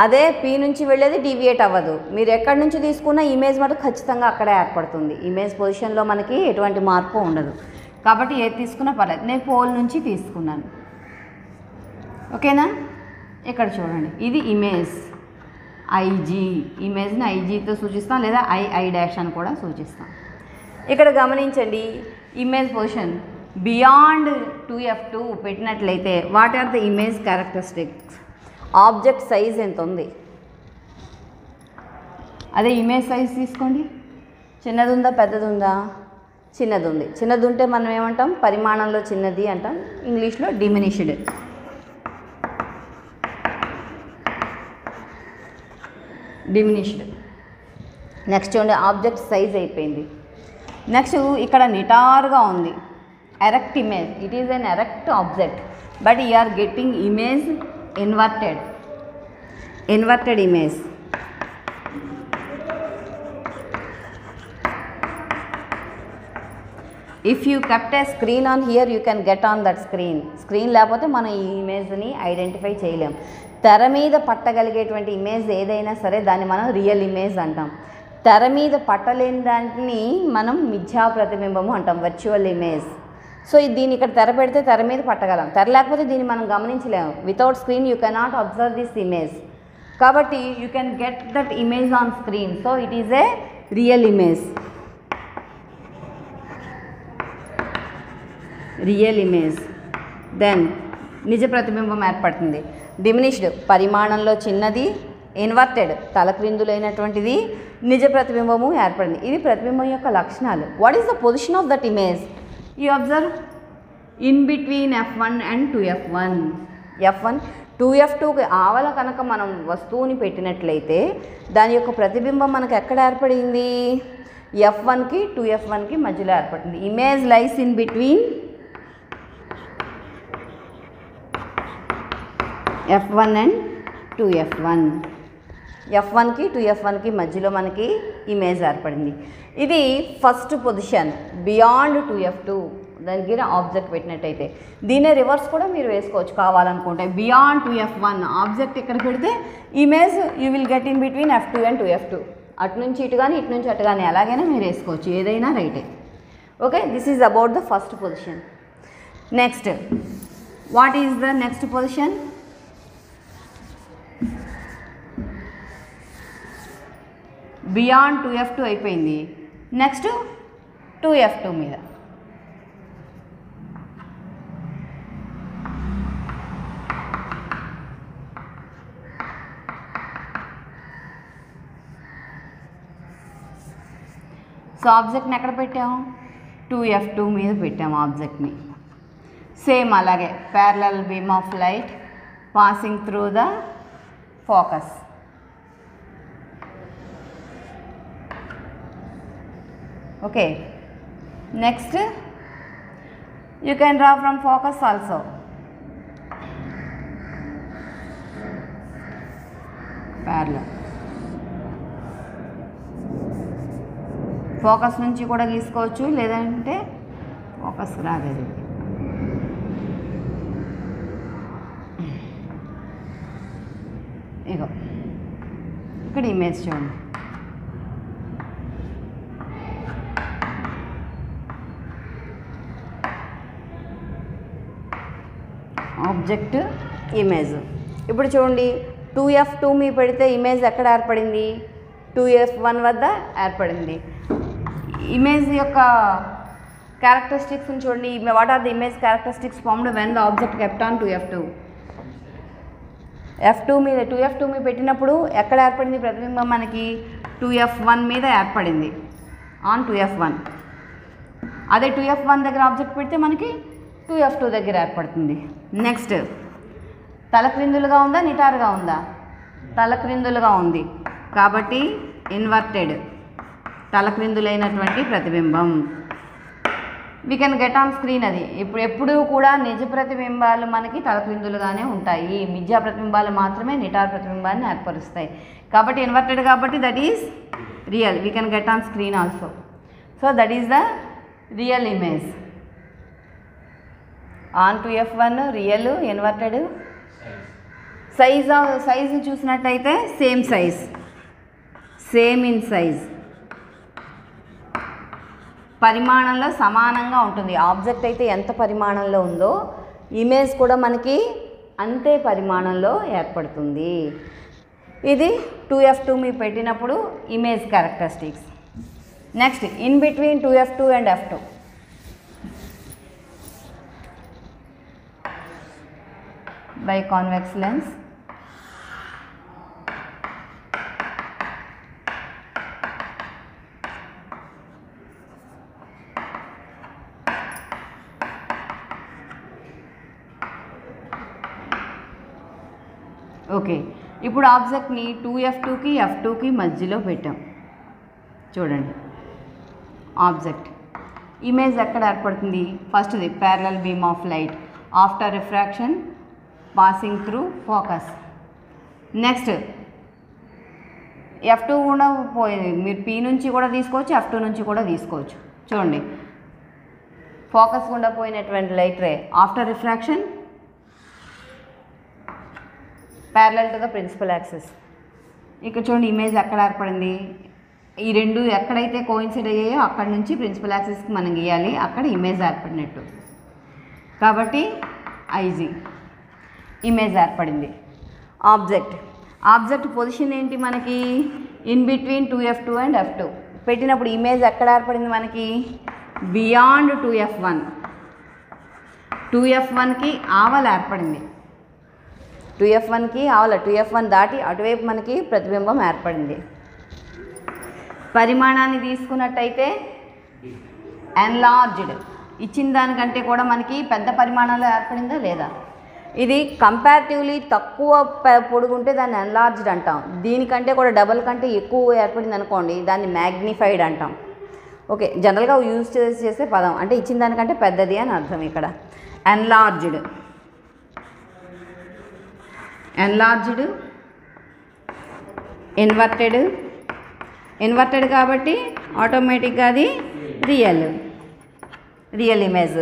S1: అదే పీ నుంచి వెళ్ళేది డీవియేట్ అవ్వదు. మీరు ఎక్కడి నుంచి తీసుకున్న ఇమేజ్ మటుకు ఖచ్చితంగా అక్కడే ఏర్పడుతుంది. ఇమేజ్ పొజిషన్లో మనకి ఎటువంటి మార్పు ఉండదు. కాబట్టి ఏది తీసుకున్నా పర్లేదు. నేను పోల్ నుంచి తీసుకున్నాను, ఓకేనా. ఇక్కడ చూడండి, ఇది ఇమేజ్ ఐజీ, ఇమేజ్ని ఐజీతో సూచిస్తాం, లేదా ఐ డాష్ అని కూడా సూచిస్తాం. ఇక్కడ గమనించండి, ఇమేజ్ పొజిషన్ బియాండ్ 2f2 పెట్టినట్లయితే what are the image characteristics, object size ఎంత ఉంది. అదే ఇమేజ్ సైజ్ తీసుకోండి, చిన్నది ఉందా పెద్దది ఉందా, చిన్నది ఉంది. చిన్నది ఉంటే మనం ఏమంటాం, పరిమాణంలో చిన్నది అంటాం, ఇంగ్లీష్లో డిమినిష్డ్. నెక్స్ట్ చూడండి, ఆబ్జెక్ట్ సైజ్ అయిపోయింది. నెక్స్ట్ ఇక్కడ నిటారుగా ఉంది, erect image, it is an erect object, but you are getting image inverted image. If you kept a screen on here you can get on that screen లేకపోతే మనం ఈ ఇమేజ్ని identify చేయలేం. తెర మీద పట్టగలిగేటువంటి ఇమేజ్ ఏదైనా సరే దాన్ని మనం రియల్ ఇమేజ్ అంటాం. తెర మీద పట్టలేని దాన్ని మనం మిథ్యా ప్రతిబింబము అంటాం, వర్చువల్ ఇమేజ్. సో దీన్ని ఇక్కడ తెర పెడితే తెర మీద పట్టగలం, తెర లేకపోతే దీన్ని మనం గమనించలేము. Without screen you cannot observe this image. కాబట్టి you can get that image on screen. So it is a real image. Real image. Then నిజ ప్రతిబింబం ఏర్పడుతుంది. డిమినిష్డ్ పరిమాణంలో చిన్నది, ఇన్వర్టెడ్ తలక్రిందులైనటువంటిది నిజ ప్రతిబింబము ఏర్పడింది. ఇది ప్రతిబింబం యొక్క లక్షణాలు. What is the position of that image? You observe in between F1 and 2F1. F1 2F2కి ఆవల కనుక మనం వస్తువుని పెట్టినట్లయితే దాని యొక్క ప్రతిబింబం మనకు ఎక్కడ ఏర్పడింది? F1కి 2F1కి మధ్యలో ఏర్పడింది. Image lies in between F1 and 2F1. F1కి 2F1కి మధ్యలో మనకి ఇమేజ్ ఏర్పడింది. ఇది ఫస్ట్ పొజిషన్ బియాండ్ 2F2 దగ్గర ఆబ్జెక్ట్ పెట్టినట్టయితే. దీనే రివర్స్ కూడా మీరు వేసుకోవచ్చు కావాలనుకుంటే. బియాండ్ 2F1 ఆబ్జెక్ట్ ఇక్కడ పెడితే image you will get in between F2 and 2F2. అటు నుంచి ఇటు కానీ ఇటు నుంచి అటు కానీ ఎలాగైనా మీరు వేసుకోవచ్చు, ఏదైనా రైటే. Okay, this is about the first position. Next, what is the next position? Beyond 2F2 అయిపోయింది. నెక్స్ట్ 2F2 మీద. సో ఆబ్జెక్ట్ని ఎక్కడ పెట్టాము? 2F2 మీద పెట్టాము ఆబ్జెక్ట్ని. సేమ్ అలాగే parallel beam of light passing through the focus. Okay, next you can draw from focus also. Parallel. Focus నుంచి కూడా గీసుకోవచ్చు, లేదంటే ఫోకస్ రాలేదు. ఇగో ఇక్కడ ఇమేజ్ చూడండి. Object image. ఇప్పుడు చూడండి 2F2 మీ పెడితే ఇమేజ్ ఎక్కడ ఏర్పడింది? 2F1 వద్ద ఏర్పడింది. ఇమేజ్ యొక్క క్యారెక్టరిస్టిక్స్ని చూడండి. What are the image characteristics formed when the object kept on 2F2? F2 మీద 2F2 మీద పెట్టినప్పుడు ఎక్కడ ఏర్పడింది ప్రతిబింబం? మనకి 2F1 మీద ఏర్పడింది, ఆన్ 2F1. అదే 2F1 దగ్గర ఆబ్జెక్ట్ పెడితే మనకి 2F2 దగ్గర ఏర్పడుతుంది. నెక్స్ట్, తలక్రిందులుగా ఉందా నిటారుగా ఉందా? తలక్రిందులుగా ఉంది కాబట్టి ఇన్వర్టెడ్ తలక్రిందులైనటువంటి ప్రతిబింబం. We can get on screen. అది ఎప్పుడూ కూడా నిజ ప్రతిబింబాలు మనకి తలక్రిందులుగానే ఉంటాయి, మిథ్యా ప్రతిబింబాలు మాత్రమే నిటారు ప్రతిబింబాన్ని ఏర్పరుస్తాయి. కాబట్టి ఇన్వర్టెడ్ కాబట్టి that is real. We can get on screen also. So that is the real image. On 2F1 real, inverted. Size చూసినట్టయితే same size, same in size, పరిమాణంలో సమానంగా ఉంటుంది. ఆబ్జెక్ట్ అయితే ఎంత పరిమాణంలో ఉందో ఇమేజ్ కూడా మనకి అంతే పరిమాణంలో ఏర్పడుతుంది. ఇది 2F2 మీ పెట్టినప్పుడు image characteristics. Next, in between 2F2 and F2. by convex lens. Okay, ఇప్పుడు ఆబ్జెక్ట్ని 2F2కి F2కి మధ్యలో పెట్టాం. చూడండి ఆబ్జెక్ట్ ఇమేజ్ ఎక్కడ ఏర్పడుతుంది? ఫస్ట్ది parallel beam of light after refraction passing through focus. Next F2 కూడా పోయింది. మీరు P నుంచి కూడా తీసుకోవచ్చు, F2 నుంచి కూడా తీసుకోవచ్చు. చూడండి ఫోకస్ గుండా పోయినటువంటి light ray after refraction parallel to the principal axis. ఇక్కడ చూడండి ఇమేజ్ ఎక్కడ ఏర్పడింది, ఈ రెండు ఎక్కడైతే కోయిన్సైడ్ అయ్యాయో అక్కడ నుంచి ప్రిన్సిపల్ యాక్సిస్కి మనం గీయాలి, అక్కడ ఇమేజ్ ఏర్పడినట్టు. కాబట్టి ఐజీ ఇమేజ్ ఏర్పడింది. ఆబ్జెక్ట్ పొజిషన్ ఏంటి మనకి, in between 2F2 and F2 పెట్టినప్పుడు ఇమేజ్ ఎక్కడ ఏర్పడింది మనకి, బియాండ్ 2F1. 2F1కి ఆవల ఏర్పడింది, 2F1కి ఆవల, 2F1 దాటి అటువైపు మనకి ప్రతిబింబం ఏర్పడింది. పరిమాణాన్ని తీసుకున్నట్టయితే ఎన్లార్జ్డ్, ఇచ్చిన దానికంటే కూడా మనకి పెద్ద పరిమాణంలో ఏర్పడిందా లేదా. ఇది కంపారిటివ్లీ తక్కువ పొడుగుంటే దాన్ని ఎన్లార్జ్డ్ అంటాం, దీనికంటే కూడా డబల్ కంటే ఎక్కువ ఏర్పడింది అనుకోండి దాన్ని మ్యాగ్నిఫైడ్ అంటాం. ఓకే, జనరల్గా యూజ్ చేసే పదం అంటే ఇచ్చిన దానికంటే పెద్దది అని అర్థం. ఇక్కడ ఎన్లార్జ్డ్ ఇన్వర్టెడ్ కాబట్టి ఆటోమేటిక్గా అది రియల్ ఇమేజ్.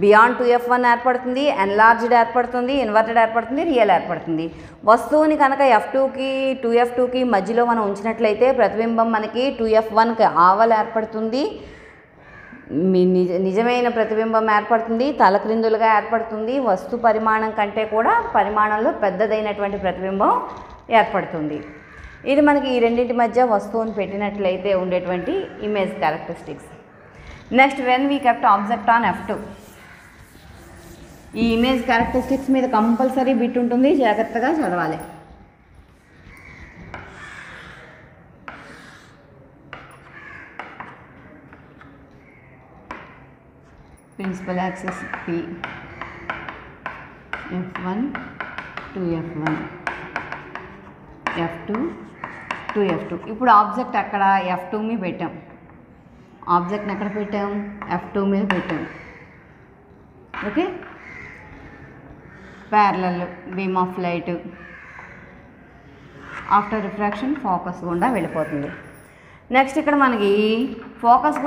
S1: బియాండ్ 2F1 ఏర్పడుతుంది, ఎన్లార్జ్డ్ ఏర్పడుతుంది, ఇన్వర్టెడ్ ఏర్పడుతుంది, రియల్ ఏర్పడుతుంది. వస్తువుని కనుక F2కి 2F2కి మధ్యలో మనం ఉంచినట్లయితే ప్రతిబింబం మనకి 2F1కి ఆవల ఏర్పడుతుంది, నిజమైన ప్రతిబింబం ఏర్పడుతుంది, తలక్రిందులుగా ఏర్పడుతుంది, వస్తు పరిమాణం కంటే కూడా పరిమాణంలో పెద్దదైనటువంటి ప్రతిబింబం ఏర్పడుతుంది. ఇది మనకి ఈ రెండింటి మధ్య వస్తువుని పెట్టినట్లయితే ఉండేటువంటి image characteristics. Next, when we kept object on F2, ఈ ఇమేజ్ క్యారెక్టరిస్టిక్స్ మీద కంపల్సరీ బిట్ ఉంటుంది, జాగ్రత్తగా చదవాలి. Principal axis P, F1 2F1, F2 2F2. ఇప్పుడు ఆబ్జెక్ట్ అక్కడ F2 మీద పెట్టాం, ఆబ్జెక్ట్ని ఎక్కడ పెట్టాం, F2 మీద పెట్టాం. Okay, parallel beam of light after refraction focus గుండా వెళ్ళిపోతుంది. నెక్స్ట్ ఇక్కడ మనకి ఫోకస్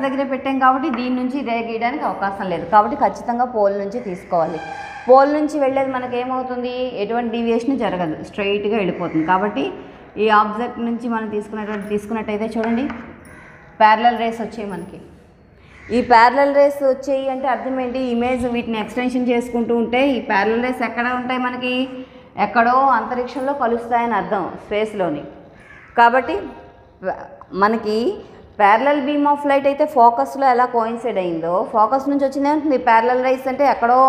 S1: దగ్గరే పెట్టాం కాబట్టి దీని నుంచి ఇదే గీయడానికి అవకాశం లేదు, కాబట్టి ఖచ్చితంగా పోల్ నుంచి తీసుకోవాలి. పోల్ నుంచి వెళ్ళేది మనకి ఏమవుతుంది, ఎటువంటి డీవియేషన్ జరగదు, స్ట్రైట్గా వెళ్ళిపోతుంది. కాబట్టి ఈ ఆబ్జెక్ట్ నుంచి మనం తీసుకున్నట్టయితే చూడండి ప్యారలల్ రేస్ వచ్చాయి మనకి. ఈ ప్యారలల్ రేస్ వచ్చాయి అంటే అర్థం ఏంటి, ఇమేజ్ వీటిని ఎక్స్టెన్షన్ చేసుకుంటూ ఉంటే ఈ ప్యారలల్ రేస్ ఎక్కడ ఉంటాయి మనకి, ఎక్కడో అంతరిక్షంలో కలుస్తాయని అర్థం, స్పేస్లోని. కాబట్టి మనకి ప్యారలల్ బీమ్ ఆఫ్ లైట్ అయితే ఫోకస్లో ఎలా కోయిన్సైడ్ అయిందో ఫోకస్ నుంచి వచ్చింది ఏమంటుంది, ప్యారలల్ రేస్ అంటే ఎక్కడో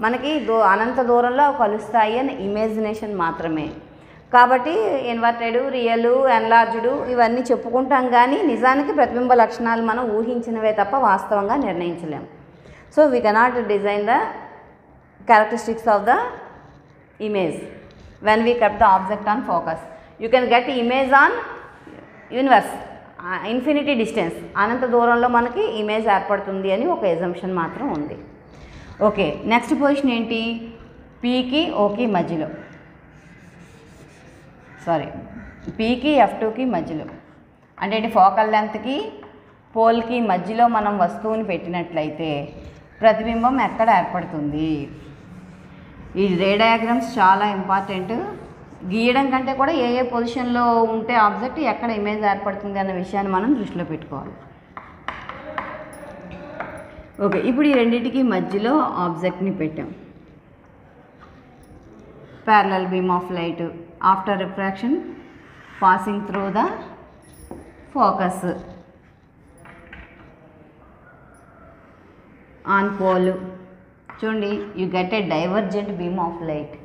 S1: మనకి అనంత దూరంలో కలుస్తాయి అని ఇమేజినేషన్ మాత్రమే. కాబట్టి ఇన్వర్టెడ్, రియల్, ఎన్లార్జ్డ్ ఇవన్నీ చెప్పుకుంటాం కానీ నిజానికి ప్రతిబింబ లక్షణాలు మనం ఊహించినవే తప్ప వాస్తవంగా నిర్ణయించలేము. So we cannot design the characteristics of the image when we kept the object on focus. You can get image on universe, infinity distance, అనంత దూరంలో మనకి ఇమేజ్ ఏర్పడుతుంది అని ఒక ఎజంప్షన్ మాత్రం ఉంది. ఓకే, నెక్స్ట్ పొజిషన్ ఏంటి, పీకి ఓకి మధ్యలో, పీకి F2కి మధ్యలో అంటే ఫోకల్ లెంత్కి పోల్కి మధ్యలో మనం వస్తువుని పెట్టినట్లయితే ప్రతిబింబం ఎక్కడ ఏర్పడుతుంది. ఈ రే డయాగ్రామ్స్ చాలా ఇంపార్టెంట్, గీయడం కంటే కూడా ఏ పొజిషన్లో ఉంటే ఆబ్జెక్ట్ ఎక్కడ ఇమేజ్ ఏర్పడుతుంది అన్న విషయాన్ని మనం దృష్టిలో పెట్టుకోవాలి. ఓకే, ఇప్పుడు ఈ రెండింటికి మధ్యలో ఆబ్జెక్ట్ని పెట్టాం. Parallel beam of light after refraction passing through the focus on pole. చూడండి, you get a divergent beam of light.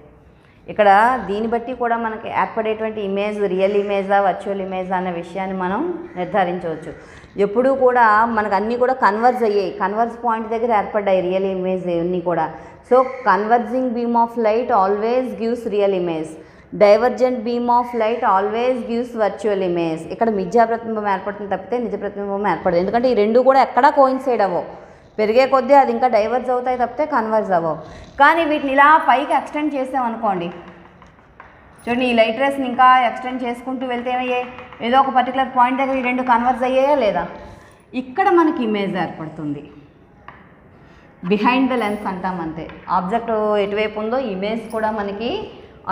S1: ఇక్కడ దీన్ని బట్టి కూడా మనకి ఏర్పడేటువంటి ఇమేజ్ రియల్ ఇమేజా వర్చువల్ ఇమేజా అనే విషయాన్ని మనం నిర్ధారించవచ్చు. ఎప్పుడూ కూడా మనకు అన్నీ కూడా కన్వర్జ్ అయ్యాయి, కన్వర్జ్ పాయింట్ దగ్గర ఏర్పడ్డాయి రియల్ ఇమేజ్ అన్నీ కూడా. So converging beam of light always gives real image, divergent beam of light always gives virtual image. ఇక్కడ మిథ్యా ప్రతిబింబం ఏర్పడుతుంది తప్పితే నిజ ప్రతిబింబం ఏర్పడదు, ఎందుకంటే ఈ రెండు కూడా ఎక్కడా కోయిన్సైడ్ అవ్వవు, పెరిగే కొద్దీ అది ఇంకా డైవర్జ్ అవుతాయి తప్పితే కన్వర్జ్ అవ్వవు. కానీ వీటిని ఇలా పైకి ఎక్స్టెండ్ చేసామనుకోండి, చూడండి ఈ లైట్ రేస్ని ఇంకా ఎక్స్టెండ్ చేసుకుంటూ వెళ్తే ఏమయ్యాయి, ఏదో ఒక పర్టికులర్ పాయింట్ దగ్గర ఈ రెండు కన్వర్జ్ అయ్యాయా లేదా, ఇక్కడ మనకి ఇమేజ్ ఏర్పడుతుంది. బిహైండ్ ద లెన్స్ అంటాం అంతే. ఆబ్జెక్ట్ ఎటువైపు ఉందో ఇమేజ్ కూడా మనకి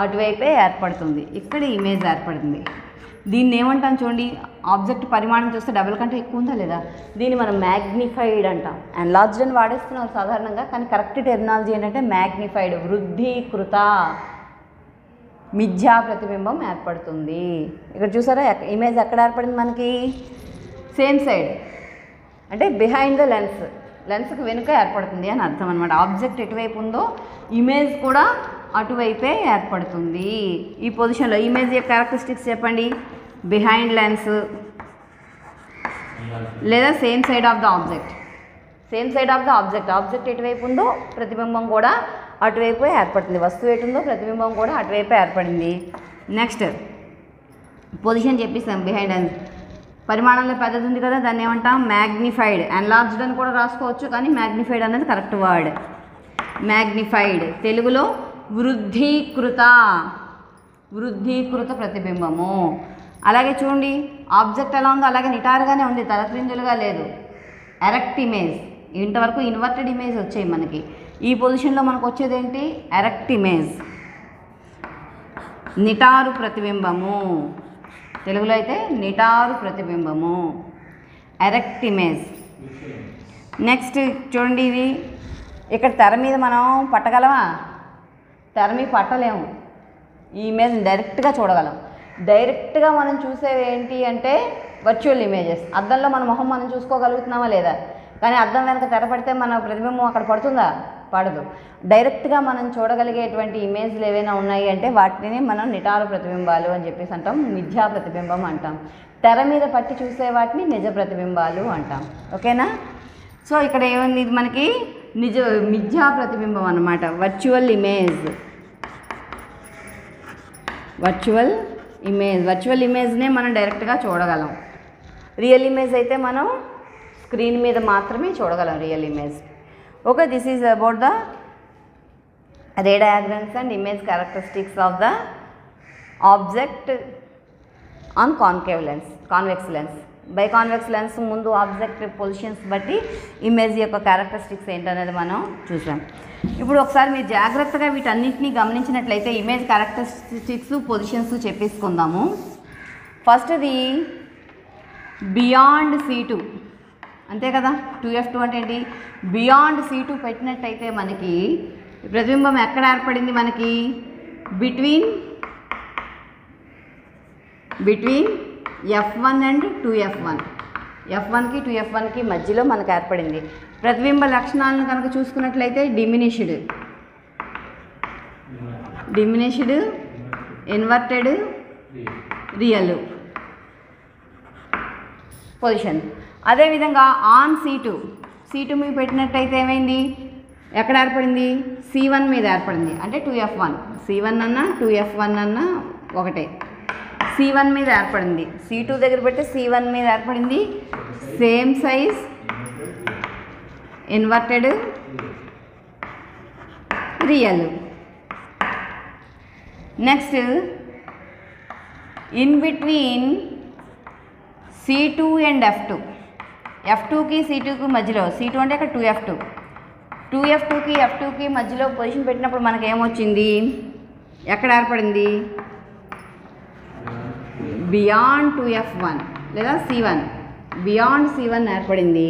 S1: అటువైపే ఏర్పడుతుంది. ఇక్కడ ఇమేజ్ ఏర్పడుతుంది. దీన్ని ఏమంటాం చూడండి, ఆబ్జెక్ట్ పరిమాణం చూస్తే డబుల్ కంటే ఎక్కువ ఉందా లేదా, దీన్ని మనం మ్యాగ్నిఫైడ్ అంటాం. ఎన్లార్జ్డ్ అని వాడేస్తున్నాం సాధారణంగా, కానీ కరెక్ట్ టెర్మినాలజీ ఏంటంటే మ్యాగ్నిఫైడ్. వృద్ధీకృత మిథ్యా ప్రతిబింబం ఏర్పడుతుంది. ఇక్కడ చూసారా ఇమేజ్ ఎక్కడ ఏర్పడింది మనకి, సేమ్ సైడ్ అంటే బిహైండ్ ద లెన్స్, లెన్స్కి వెనుక ఏర్పడుతుంది అని అర్థం అనమాట. ఆబ్జెక్ట్ ఎటువైపు ఉందో ఇమేజ్ కూడా అటువైపే ఏర్పడుతుంది. ఈ పొజిషన్లో ఇమేజ్ యొక్క క్యారెక్టరిస్టిక్స్ చెప్పండి. బిహైండ్ లెన్స్ లేదా same side of the object. Same side of the object, object ఎటువైపు ఉందో ప్రతిబింబం కూడా అటువైపు ఏర్పడుతుంది. వస్తువు ఎటు ఉందో ప్రతిబింబం కూడా అటువైపు ఏర్పడింది. నెక్స్ట్ పొజిషన్ చెప్పిస్తాం. బిహైండ్ లెన్స్ పరిమాణంలో పెద్దది ఉంది కదా, దాన్ని ఏమంటాం మ్యాగ్నిఫైడ్. ఎన్లార్జ్డ్ అని కూడా రాసుకోవచ్చు, కానీ మ్యాగ్నిఫైడ్ అనేది కరెక్ట్ వర్డ్. మ్యాగ్నిఫైడ్ తెలుగులో వృద్ధీకృత, వృద్ధీకృత ప్రతిబింబము. అలాగే చూడండి ఆబ్జెక్ట్ ఎలా ఉందో అలాగే నిటారుగానే ఉంది, తలక్రిందులుగా లేదు. ఎరెక్ట్ ఇమేజ్, ఇంతవరకు ఇన్వర్టెడ్ ఇమేజ్ వచ్చాయి మనకి. ఈ పొజిషన్లో మనకు వచ్చేది ఏంటి, ఎరెక్ట్ ఇమేజ్, నిటారు ప్రతిబింబము. తెలుగులో అయితే నిటారు ప్రతిబింబము, ఎరెక్ట్ ఇమేజ్. నెక్స్ట్ చూడండి, ఇది ఇక్కడ తెర మీద మనం పట్టగలమా, తెర మీద పట్టలేము. ఈ ఇమేజ్ డైరెక్ట్గా చూడగలం. డైరెక్ట్గా మనం చూసేవి ఏంటి అంటే వర్చువల్ ఇమేజెస్. అద్దంలో మన మొహం మనం చూసుకోగలుగుతున్నామా లేదా, కానీ అద్దం వెనక తెర పడితే మన ప్రతిబింబం అక్కడ పడుతుందా, పడదు. డైరెక్ట్గా మనం చూడగలిగేటువంటి ఇమేజ్లు ఏవైనా ఉన్నాయి అంటే వాటిని మనం నిటారు ప్రతిబింబాలు అని చెప్పేసి అంటాం, మిథ్యా ప్రతిబింబం అంటాం. తెర మీద పట్టి చూసే వాటిని నిజ ప్రతిబింబాలు అంటాం. ఓకేనా. సో ఇక్కడ ఏముంది, ఇది మనకి మిథ్యా ప్రతిబింబం అన్నమాట. Virtual image, virtual image. Virtual ఇమేజ్నే మనం డైరెక్ట్గా చూడగలం. రియల్ ఇమేజ్ అయితే మనం స్క్రీన్ మీద మాత్రమే చూడగలం real image. Okay, this is about the ray diagrams and image characteristics of the object on concave lens, convex lens. Biconvex lens ముందు ఆబ్జెక్ట్ పొజిషన్స్ బట్టి ఇమేజ్ యొక్క క్యారెక్టరిస్టిక్స్ ఏంటనేది మనం చూసాం. ఇప్పుడు ఒకసారి మీరు జాగ్రత్తగా వీటన్నిటిని గమనించినట్లయితే ఇమేజ్ క్యారెక్టరిస్టిక్స్, పొజిషన్స్ చెప్పేసుకుందాము. ఫస్ట్ది బియాండ్ C2, అంతే కదా. 2F2 అంటే ఏంటి, బియాండ్ C2 పెట్టినట్టయితే మనకి ప్రతిబింబం ఎక్కడ ఏర్పడింది, మనకి బిట్వీన్ F1 అండ్ 2F1, F1కి 2F1కి మధ్యలో మనకు ఏర్పడింది. ప్రతిబింబ లక్షణాలను కనుక చూసుకున్నట్లయితే డిమినిష్డ్, ఇన్వర్టెడ్, రియల్ పొజిషన్. అదేవిధంగా ఆన్ C2 మీద పెట్టినట్టయితే ఏమైంది, ఎక్కడ ఏర్పడింది, C1 మీద ఏర్పడింది. అంటే 2F1, C1 అన్నా 2F1 అన్నా ఒకటే. C1 మీద ఏర్పడింది. C2 దగ్గర పెట్టి C1 మీద ఏర్పడింది. Same size, inverted, real. Next in between C2 and F2, F2కి C2కి మధ్యలో, C2 అంటే అక్కడ 2F2కి F2కి మధ్యలో పొజిషన్ పెట్టినప్పుడు మనకి ఏమొచ్చింది, ఎక్కడ ఏర్పడింది, బియాండ్ 2F1 లేదా C1, బియాండ్ C1 ఏర్పడింది.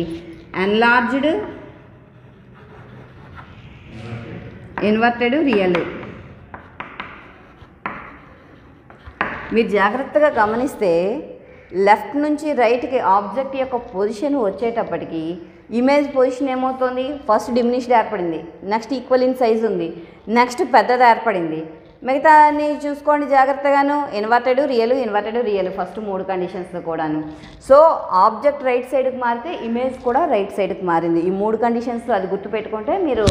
S1: Enlarged, inverted, real. మీరు జాగ్రత్తగా గమనిస్తే లెఫ్ట్ నుంచి రైట్కి ఆబ్జెక్ట్ యొక్క పొజిషన్ వచ్చేటప్పటికి ఇమేజ్ పొజిషన్ ఏమవుతుంది, ఫస్ట్ డిమినిష్డ్ ఏర్పడింది, నెక్స్ట్ ఈక్వల్ ఇన్ సైజ్ ఉంది, నెక్స్ట్ పెద్దది ఏర్పడింది. మిగతా అన్ని చూసుకోండి జాగ్రత్తగాను, ఇన్వర్టెడ్, రియల్ ఫస్ట్ 3 కండిషన్స్తో కూడాను. సో ఆబ్జెక్ట్ రైట్ సైడ్కి మారితే ఇమేజ్ కూడా రైట్ సైడ్కి మారింది. ఈ 3 కండిషన్స్లో అది గుర్తుపెట్టుకుంటే మీరు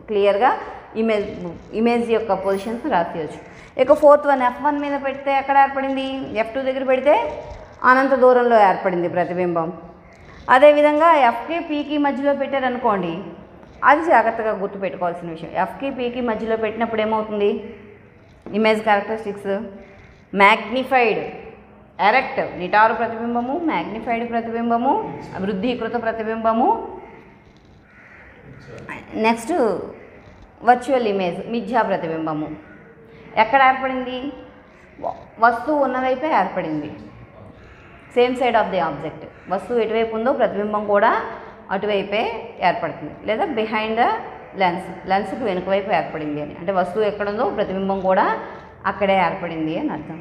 S1: క్లియర్గా ఇమేజ్ యొక్క పొజిషన్స్ రాసేయచ్చు. ఇక 4th వన్ F1 మీద పెడితే ఎక్కడ ఏర్పడింది, F2 దగ్గర పెడితే అనంత దూరంలో ఏర్పడింది ప్రతిబింబం. అదేవిధంగా Fకి Pకి మధ్యలో పెట్టారనుకోండి, అది జాగ్రత్తగా గుర్తుపెట్టుకోవాల్సిన విషయం. Fకి Pకి మధ్యలో పెట్టినప్పుడు ఏమవుతుంది, ఇమేజ్ క్యారెక్టరిస్టిక్స్ మ్యాగ్నిఫైడ్, ఎరెక్ట్ నిటారు ప్రతిబింబము, మ్యాగ్నిఫైడ్ ప్రతిబింబము, వృద్ధీకృత ప్రతిబింబము, నెక్స్ట్ వర్చువల్ ఇమేజ్, మిథ్యా ప్రతిబింబము. ఎక్కడ ఏర్పడింది? వస్తువు ఉన్న వైపే ఏర్పడింది. Same side of the object. వస్తువు ఎటువైపు ఉందో ప్రతిబింబం కూడా అటువైపే ఏర్పడుతుంది. లేదా బిహైండ్ ద లెన్స్కి వెనుక వైపు ఏర్పడింది అని, అంటే వస్తువు ఎక్కడుందో ప్రతిబింబం కూడా అక్కడే ఏర్పడింది అని అర్థం.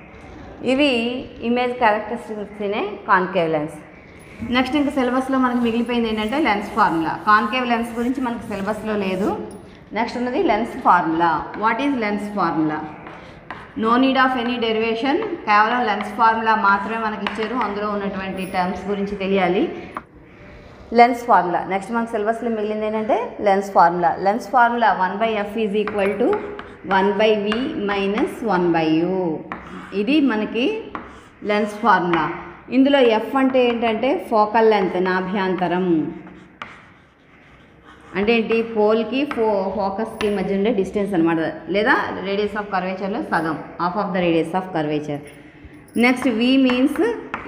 S1: ఇవి image characteristics in a concave lens. Next ఇంకా సిలబస్లో మనకి మిగిలిపోయింది ఏంటంటే లెన్స్ ఫార్ములా. కాన్కేవ్ లెన్స్ గురించి మనకి సిలబస్లో లేదు. నెక్స్ట్ ఉన్నది lens formula. What is lens formula? No need of any derivation, కేవలం లెన్స్ ఫార్ములా మాత్రమే మనకి ఇచ్చారు. అందులో ఉన్నటువంటి టర్మ్స్ గురించి తెలియాలి. Lens formula. నెక్స్ట్ మనకు సిలబస్లో మిగిలింది ఏంటంటే lens formula. Lens formula 1/f is equal to 1/v minus 1/u. ఇది మనకి లెన్స్ ఫార్ములా. ఇందులో ఎఫ్ అంటే ఏంటంటే ఫోకల్ లెంత్, నాభ్యాంతరం. అంటే ఏంటి? పోల్కి ఫోకస్కి మధ్య ఉండే డిస్టెన్స్ అనమాట, లేదా రేడియస్ ఆఫ్ కర్వేచర్లో సగం, half of the radius of curvature. Next V means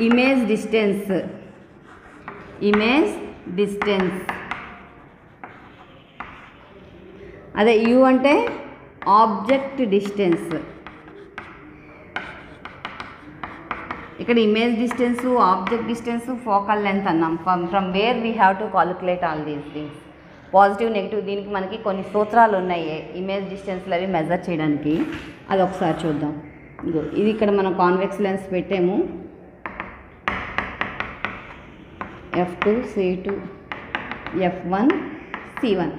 S1: image distance. Image distance. అదే యు అంటే ఆబ్జెక్ట్ డిస్టెన్స్. ఇక్కడ image distance, object distance, focal length అన్నాం. From where we have to calculate all these things. Positive, negative, దీనికి మనకి కొన్ని సూత్రాలు ఉన్నాయి image డిస్టెన్స్లు అవి మెజర్ చేయడానికి. అది ఒకసారి చూద్దాం. ఇది ఇక్కడ మనం కాన్వెక్స్ లెన్స్ పెట్టాము. F2, C2, F1, C1.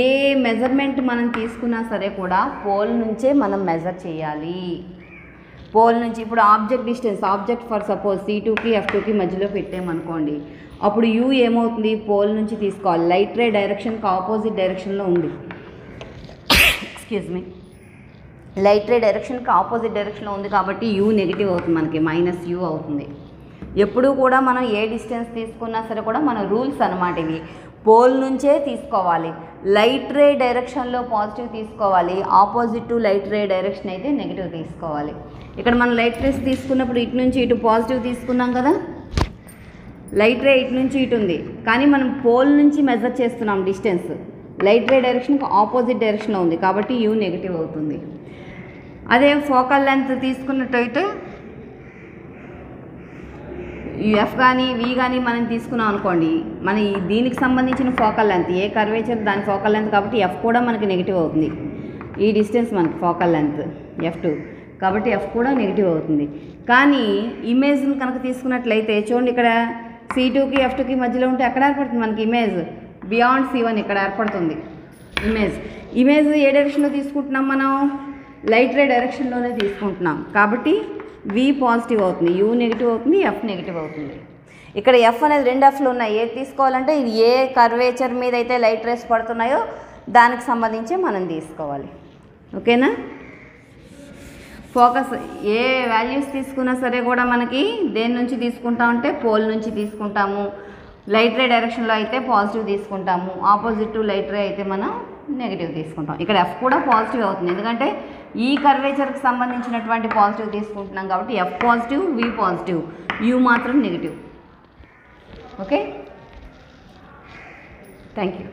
S1: ఏ మెజర్మెంట్ మనం తీసుకున్నా సరే కూడా పోల్ నుంచే మనం మెజర్ చేయాలి. పోల్ నుంచి ఇప్పుడు object distance, object for suppose C2కి F2కి మధ్యలో పెట్టామనుకోండి, అప్పుడు యూ ఏమవుతుంది? పోల్ నుంచి తీసుకోవాలి. లైట్ రే డైరెక్షన్కి ఆపోజిట్ డైరెక్షన్లో ఉంది. ఎక్స్క్యూజ్ మీ, లైట్ రే డైరెక్షన్కి ఆపోజిట్ డైరెక్షన్లో ఉంది కాబట్టి యూ నెగిటివ్ అవుతుంది, మనకి మైనస్ యూ అవుతుంది. ఎప్పుడూ కూడా మనం ఏ డిస్టెన్స్ తీసుకున్నా సరే కూడా మన రూల్స్ అన్నమాట ఇవి. పోల్ నుంచే తీసుకోవాలి. లైట్ రే డైరెక్షన్లో పాజిటివ్ తీసుకోవాలి, opposite to light ray direction అయితే నెగిటివ్ తీసుకోవాలి. ఇక్కడ మనం లైట్ రేస్ తీసుకున్నప్పుడు ఇటు నుంచి ఇటు పాజిటివ్ తీసుకున్నాం కదా, లైట్ రే ఇటు నుంచి ఇటు ఉంది, కానీ మనం పోల్ నుంచి మెజర్ చేస్తున్నాం డిస్టెన్స్. లైట్ రే డైరెక్షన్కి ఆపోజిట్ డైరెక్షన్లో ఉంది కాబట్టి యూ నెగిటివ్ అవుతుంది. అదే ఫోకల్ లెంత్ తీసుకున్నట్టయితే ఎఫ్ కానీ వి కానీ మనం తీసుకున్నాం అనుకోండి, మన దీనికి సంబంధించిన ఫోకల్ లెంత్, ఏ కర్వేచర్ దాని ఫోకల్ లెంత్ కాబట్టి ఎఫ్ కూడా మనకి నెగిటివ్ అవుతుంది. ఈ డిస్టెన్స్ మనకి ఫోకల్ లెంత్ F2 కాబట్టి ఎఫ్ కూడా నెగిటివ్ అవుతుంది. కానీ ఇమేజ్ని కనుక తీసుకున్నట్లయితే చూడండి, ఇక్కడ C2కి F2కి మధ్యలో ఉంటే ఎక్కడ ఏర్పడుతుంది మనకి ఇమేజ్? బియాండ్ C1 ఇక్కడ ఏర్పడుతుంది ఇమేజ్ ఏ డైరెక్షన్లో తీసుకుంటున్నాం మనం? లైట్ రే డైరెక్షన్లోనే తీసుకుంటున్నాం కాబట్టి V పాజిటివ్ అవుతుంది, U నెగిటివ్ అవుతుంది, F నెగిటివ్ అవుతుంది. ఇక్కడ F అనేది 2 F'లు ఉన్నాయి. ఏది తీసుకోవాలంటే ఇది ఏ కర్వేచర్ మీద అయితే లైట్ రేస్ పడుతున్నాయో దానికి సంబంధించి మనం తీసుకోవాలి. ఓకేనా? ఫోకస్ ఏ వాల్యూస్ తీసుకున్నా సరే కూడా మనకి దేని నుంచి తీసుకుంటామంటే పోల్ నుంచి తీసుకుంటాము. లైట్ రే డైరెక్షన్లో అయితే పాజిటివ్ తీసుకుంటాము, ఆపోజిట్ టు లైట్ రే అయితే మనం నెగిటివ్ తీసుకుంటాం. ఇక్కడ F కూడా పాజిటివ్ అవుతుంది ఎందుకంటే ఈ కర్వేచర్కి సంబంధించినటువంటి పాజిటివ్ తీసుకుంటున్నాం కాబట్టి F positive, V positive, U మాత్రం నెగిటివ్. Okay, thank you.